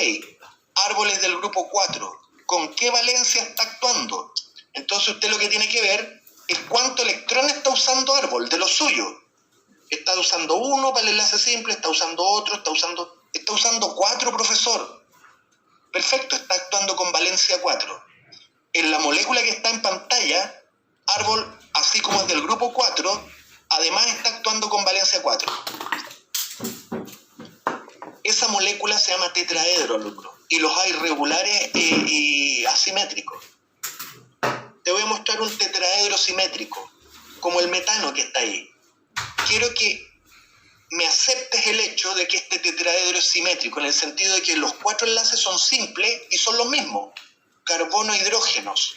árboles del grupo 4, ¿con qué valencia está actuando? Entonces usted lo que tiene que ver es cuántos electrones está usando árbol de los suyos. Está usando uno para el enlace simple, está usando otro, está usando 4, profesor. Perfecto, está actuando con valencia 4. En la molécula que está en pantalla, árbol, así como es del grupo 4, además está actuando con valencia 4. Esa molécula se llama tetraedro, alumno, y los hay regulares y asimétricos. Te voy a mostrar un tetraedro simétrico, como el metano que está ahí. Quiero que me aceptes el hecho de que este tetraedro es simétrico, en el sentido de que los 4 enlaces son simples y son los mismos, carbono e hidrógenos.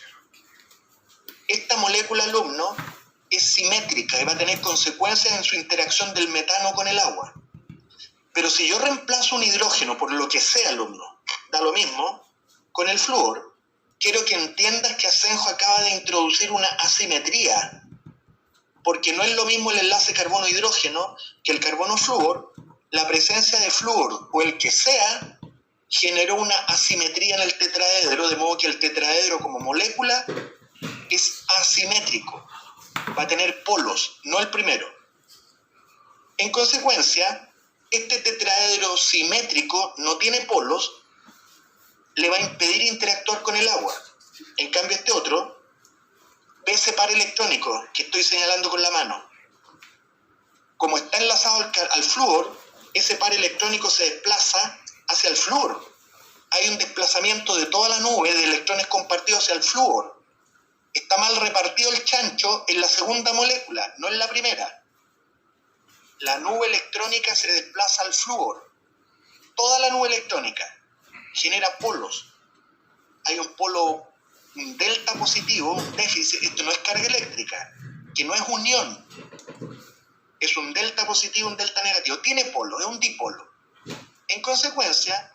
Esta molécula, alumno, es simétrica y va a tener consecuencias en su interacción del metano con el agua. Pero si yo reemplazo un hidrógeno por lo que sea, alumno, da lo mismo, con el flúor, quiero que entiendas que Asenjo acaba de introducir una asimetría, porque no es lo mismo el enlace carbono-hidrógeno que el carbono-flúor. La presencia de flúor o el que sea generó una asimetría en el tetraedro, de modo que el tetraedro como molécula es asimétrico, va a tener polos, no el primero. En consecuencia, este tetraedro simétrico no tiene polos, le va a impedir interactuar con el agua. En cambio este otro, ve ese par electrónico que estoy señalando con la mano. Como está enlazado al flúor, ese par electrónico se desplaza hacia el flúor. Hay un desplazamiento de toda la nube de electrones compartidos hacia el flúor. Está mal repartido el chancho en la segunda molécula, no en la primera. La nube electrónica se desplaza al flúor. Toda la nube electrónica genera polos. Hay un polo, un delta positivo, un déficit. Esto no es carga eléctrica, que no es unión. Es un delta positivo, un delta negativo. Tiene polo, es un dipolo. En consecuencia,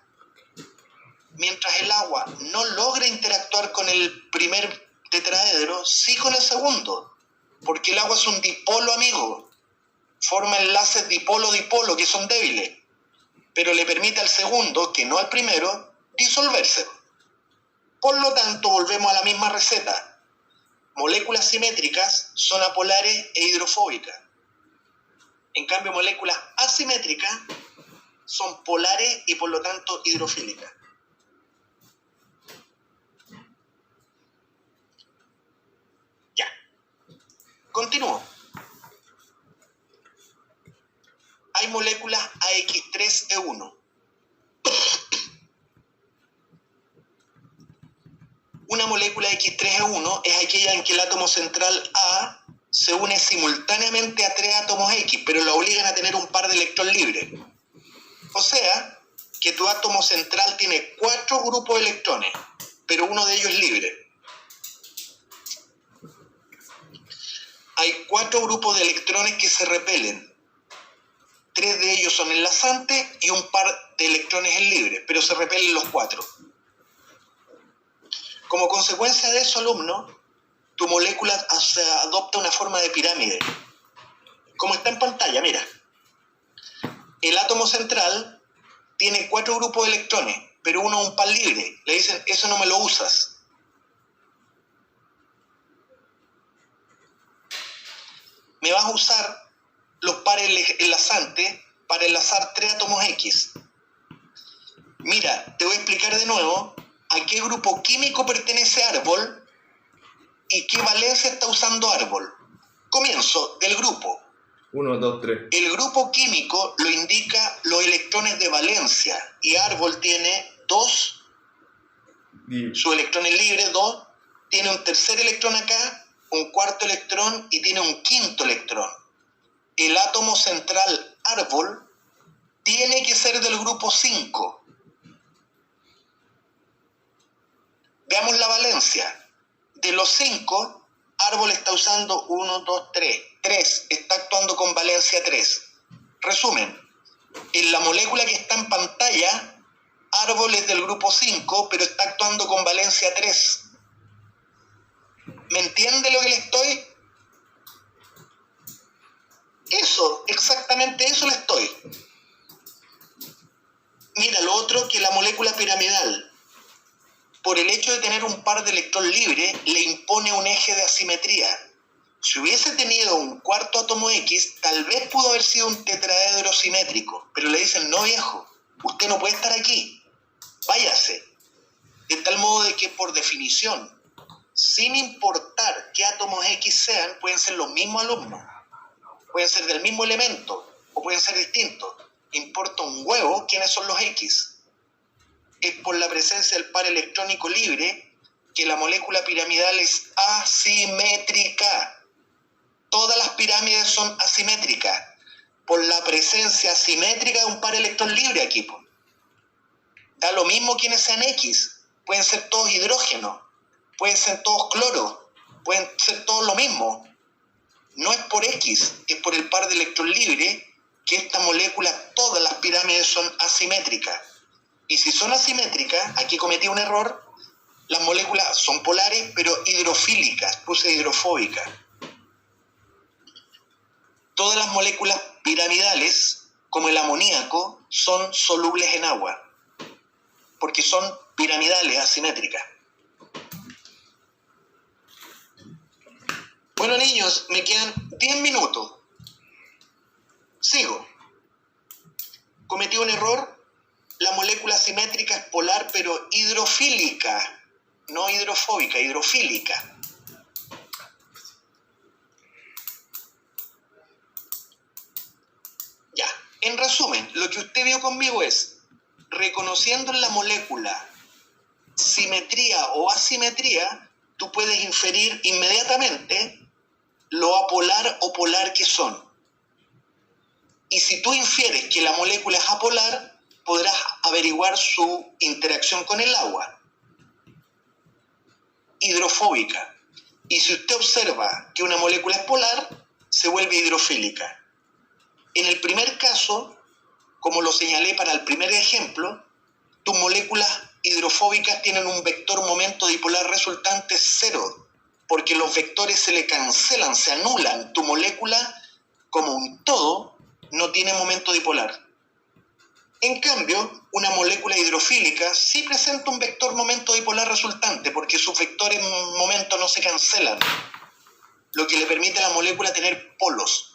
mientras el agua no logra interactuar con el primer tetraedro, sí con el segundo, porque el agua es un dipolo, amigo. Forma enlaces dipolo-dipolo que son débiles, pero le permite al segundo, que no al primero, disolverse. Por lo tanto, volvemos a la misma receta. Moléculas simétricas son apolares e hidrofóbicas. En cambio, moléculas asimétricas son polares y por lo tanto hidrofílicas. Ya. Continúo. Hay moléculas AX3E1. Una molécula X3E1 es aquella en que el átomo central A se une simultáneamente a 3 átomos X, pero lo obligan a tener un par de electrones libres. O sea, que tu átomo central tiene 4 grupos de electrones, pero uno de ellos es libre. Hay 4 grupos de electrones que se repelen. 3 de ellos son enlazantes y un par de electrones es libre, pero se repelen los 4. Como consecuencia de eso, alumno, tu molécula adopta una forma de pirámide. Como está en pantalla, mira. El átomo central tiene 4 grupos de electrones, pero uno es un par libre. Le dicen, eso no me lo usas. Me vas a usar los pares enlazantes para enlazar 3 átomos X. Mira, te voy a explicar de nuevo a qué grupo químico pertenece árbol y qué valencia está usando árbol. Comienzo del grupo. 1, 2, 3. El grupo químico lo indica los electrones de valencia y árbol tiene 2, sus electrones libres 2, tiene un tercer electrón acá, un cuarto electrón y tiene un quinto electrón. El átomo central árbol tiene que ser del grupo 5. Veamos la valencia. De los 5, árbol está usando 1, 2, 3. 3 está actuando con valencia 3. Resumen, en la molécula que está en pantalla, árbol es del grupo 5, pero está actuando con valencia 3. ¿Me entiende lo que le estoy? Eso, exactamente eso le estoy. Mira, lo otro que la molécula piramidal, por el hecho de tener un par de electrón libre, le impone un eje de asimetría. Si hubiese tenido un cuarto átomo X, tal vez pudo haber sido un tetraedro simétrico, pero le dicen, no viejo, usted no puede estar aquí, váyase. De tal modo de que por definición, sin importar qué átomos X sean, pueden ser los mismos alumnos, pueden ser del mismo elemento o pueden ser distintos. Importa un huevo quiénes son los X. Es por la presencia del par electrónico libre que la molécula piramidal es asimétrica. Todas las pirámides son asimétricas por la presencia asimétrica de un par electrón libre aquí. Po. Da lo mismo quienes sean X. Pueden ser todos hidrógenos, pueden ser todos cloros, pueden ser todos lo mismo. No es por X, es por el par de electrón libre que esta molécula, todas las pirámides son asimétricas. Y si son asimétricas, aquí cometí un error, las moléculas son polares, pero hidrofílicas, puse hidrofóbicas. Todas las moléculas piramidales, como el amoníaco, son solubles en agua, porque son piramidales, asimétricas. Bueno, niños, me quedan 10 minutos. Sigo. Cometí un error. La molécula simétrica es polar, pero hidrofílica, no hidrofóbica, hidrofílica. Ya, en resumen, lo que usted vio conmigo es, reconociendo en la molécula simetría o asimetría, tú puedes inferir inmediatamente lo apolar o polar que son. Y si tú infieres que la molécula es apolar, podrás averiguar su interacción con el agua. Hidrofóbica. Y si usted observa que una molécula es polar, se vuelve hidrofílica. En el primer caso, como lo señalé para el primer ejemplo, tus moléculas hidrofóbicas tienen un vector momento dipolar resultante 0, porque los vectores se le cancelan, se anulan. Tu molécula, como un todo, no tiene momento dipolar. En cambio, una molécula hidrofílica sí presenta un vector momento dipolar resultante, porque sus vectores momento no se cancelan, lo que le permite a la molécula tener polos.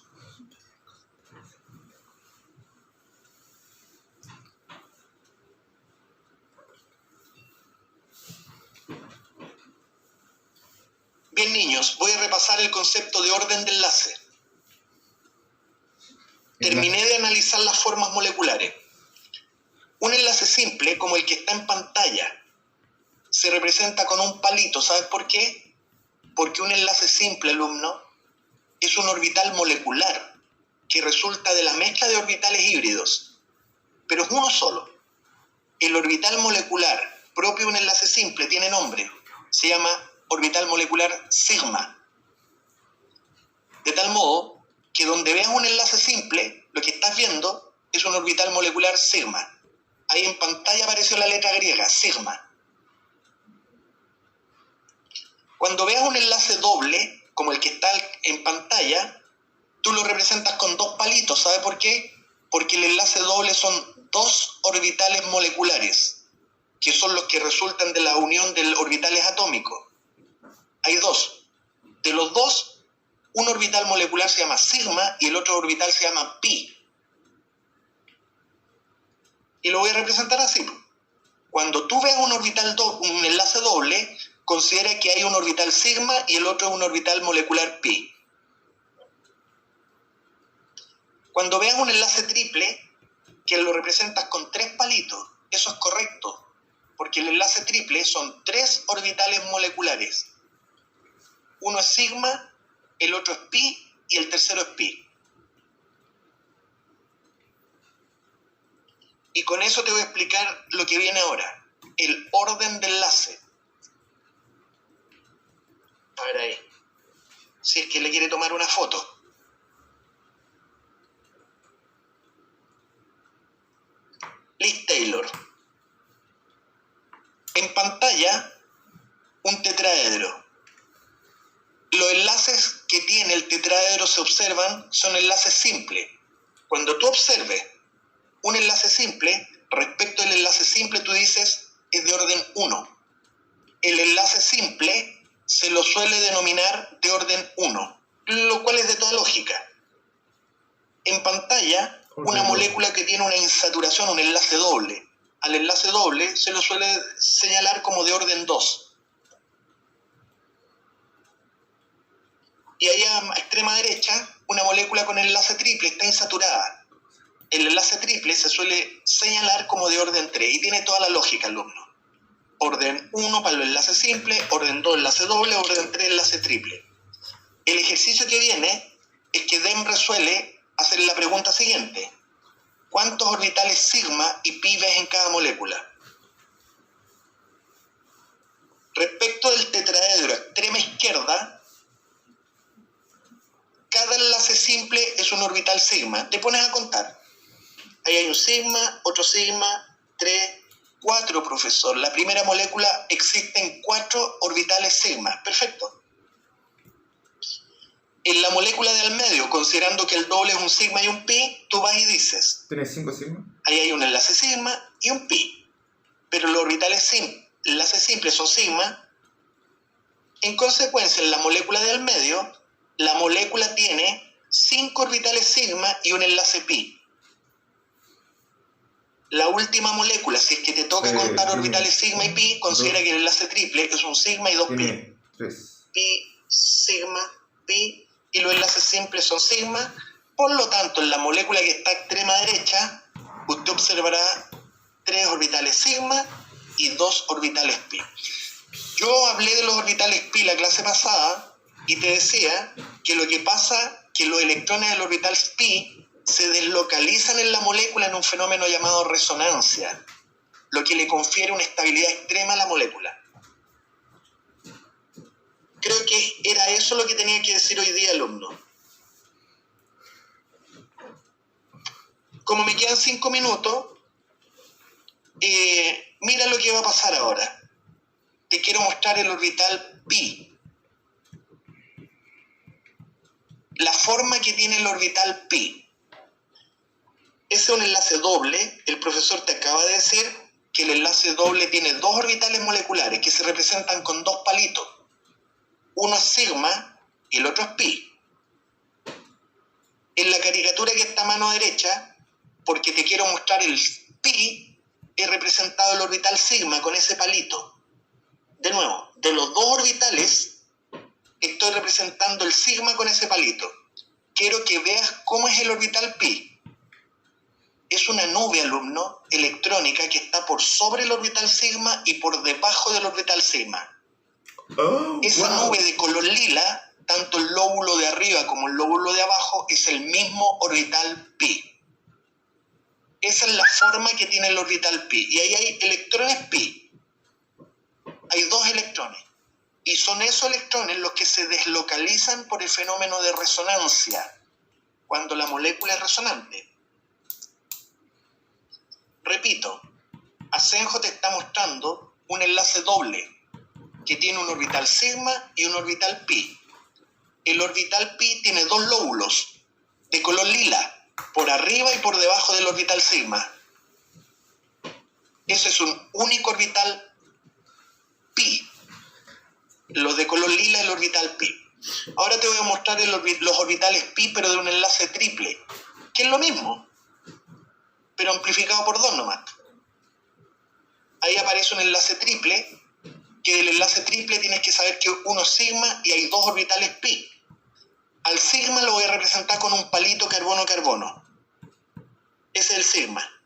Bien, niños, voy a repasar el concepto de orden de enlace. Terminé de analizar las formas moleculares. Un enlace simple, como el que está en pantalla, se representa con un palito. ¿Sabes por qué? Porque un enlace simple, alumno, es un orbital molecular que resulta de la mezcla de orbitales híbridos, pero es uno solo. El orbital molecular propio de un enlace simple tiene nombre, se llama orbital molecular sigma. De tal modo que donde veas un enlace simple, lo que estás viendo es un orbital molecular sigma. Ahí en pantalla apareció la letra griega, sigma. Cuando veas un enlace doble, como el que está en pantalla, tú lo representas con dos palitos. ¿Sabe por qué? Porque el enlace doble son dos orbitales moleculares, que son los que resultan de la unión de orbitales atómicos. Hay dos. De los dos, un orbital molecular se llama sigma y el otro orbital se llama pi. Y lo voy a representar así. Cuando tú veas un enlace doble, considera que hay un orbital sigma y el otro es un orbital molecular pi. Cuando veas un enlace triple, que lo representas con tres palitos, eso es correcto, porque el enlace triple son tres orbitales moleculares. Uno es sigma, el otro es pi y el tercero es pi. Y con eso te voy a explicar lo que viene ahora, el orden de enlace. A ver ahí, si es que le quiere tomar una foto. Liz Taylor. En pantalla, un tetraedro. Los enlaces que tiene el tetraedro se observan son enlaces simples. Cuando tú observes un enlace simple, respecto al enlace simple tú dices es de orden 1. El enlace simple se lo suele denominar de orden 1, lo cual es de toda lógica. En pantalla, una molécula que tiene una insaturación, un enlace doble, al enlace doble se lo suele señalar como de orden 2. Y ahí a extrema derecha, una molécula con enlace triple está insaturada. El enlace triple se suele señalar como de orden 3 y tiene toda la lógica, alumno. Orden 1 para los enlaces simples, orden 2 enlace doble, orden 3 enlace triple. El ejercicio que viene es que DEM suele hacer la pregunta siguiente. ¿Cuántos orbitales sigma y pi ves en cada molécula? Respecto del tetraedro extrema izquierda, cada enlace simple es un orbital sigma. Te pones a contar. Ahí hay un sigma, otro sigma, 3, 4, profesor. La primera molécula existen 4 orbitales sigma. Perfecto. En la molécula de al medio, considerando que el doble es un sigma y un pi, tú vas y dices... ¿Tienes 5 sigma? Ahí hay un enlace sigma y un pi. Pero los orbitales enlaces simples son sigma. En consecuencia, en la molécula de al medio, la molécula tiene 5 orbitales sigma y un enlace pi. La última molécula, si es que te toca contar orbitales sigma y pi, considera que el enlace triple es un sigma y 2 pi. 3. Pi, sigma, pi, y los enlaces simples son sigma. Por lo tanto, en la molécula que está a extrema derecha, usted observará 3 orbitales sigma y 2 orbitales pi. Yo hablé de los orbitales pi la clase pasada y te decía que lo que pasa es que los electrones del orbital pi se deslocalizan en la molécula en un fenómeno llamado resonancia, lo que le confiere una estabilidad extrema a la molécula. Creo que era eso lo que tenía que decir hoy día, alumno. Como me quedan 5 minutos, mira lo que va a pasar ahora. Te quiero mostrar el orbital pi. La forma que tiene el orbital pi. Ese es un enlace doble. El profesor te acaba de decir que el enlace doble tiene 2 orbitales moleculares que se representan con 2 palitos. Uno es sigma y el otro es pi. En la caricatura que está a mano derecha, porque te quiero mostrar el pi, he representado el orbital sigma con ese palito. De nuevo, de los 2 orbitales, estoy representando el sigma con ese palito. Quiero que veas cómo es el orbital pi. Es una nube, alumno, electrónica que está por sobre el orbital sigma y por debajo del orbital sigma. Esa nube de color lila, tanto el lóbulo de arriba como el lóbulo de abajo, es el mismo orbital pi. Esa es la forma que tiene el orbital pi. Y ahí hay electrones pi. Hay 2 electrones. Y son esos electrones los que se deslocalizan por el fenómeno de resonancia, cuando la molécula es resonante. Repito, Asenjo te está mostrando un enlace doble que tiene un orbital sigma y un orbital pi. El orbital pi tiene 2 lóbulos de color lila, por arriba y por debajo del orbital sigma. Ese es un único orbital pi. Los de color lila, el orbital pi. Ahora te voy a mostrar los orbitales pi, pero de un enlace triple, que es lo mismo, pero amplificado por 2 nomás. Ahí aparece un enlace triple, que del enlace triple tienes que saber que uno es sigma y hay 2 orbitales pi. Al sigma lo voy a representar con un palito carbono-carbono. Ese es el sigma.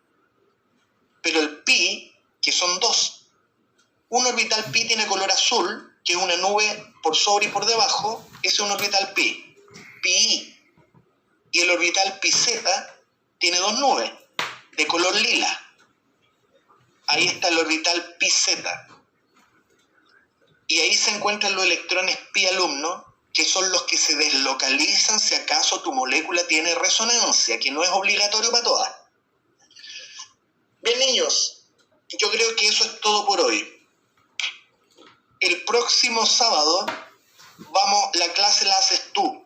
Pero el pi, que son 2. Un orbital pi tiene color azul, que es una nube por sobre y por debajo. Ese es un orbital pi. Pi. Y el orbital pi z tiene 2 nubes de color lila. Ahí está el orbital pi z. Y ahí se encuentran los electrones pi, alumno, que son los que se deslocalizan si acaso tu molécula tiene resonancia, que no es obligatorio para todas. Bien, niños, yo creo que eso es todo por hoy. El próximo sábado la clase la haces tú,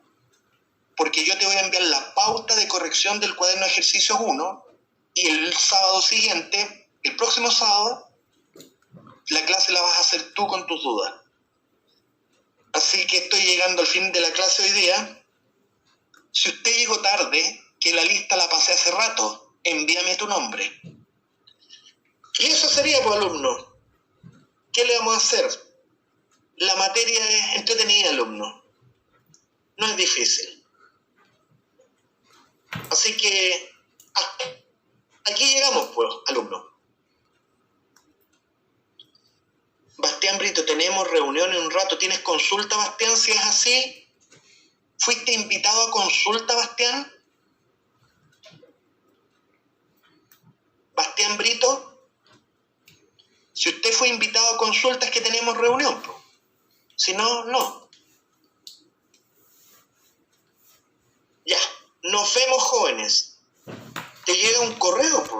porque yo te voy a enviar la pauta de corrección del cuaderno de ejercicios 1 y el sábado siguiente, el próximo sábado, la clase la vas a hacer tú con tus dudas. Así que estoy llegando al fin de la clase hoy día. Si usted llegó tarde, que la lista la pasé hace rato, envíame tu nombre. Y eso sería, pues, alumno. ¿Qué le vamos a hacer? La materia es entretenida, alumno. No es difícil. Así que aquí llegamos, pues, alumno. Bastián Brito, tenemos reunión en un rato. ¿Tienes consulta, Bastián, si es así? ¿Fuiste invitado a consulta, Bastián? Bastián Brito, si usted fue invitado a consulta es que tenemos reunión, pues. Si no, no. Ya, nos vemos, jóvenes. Te llega un correo, pues.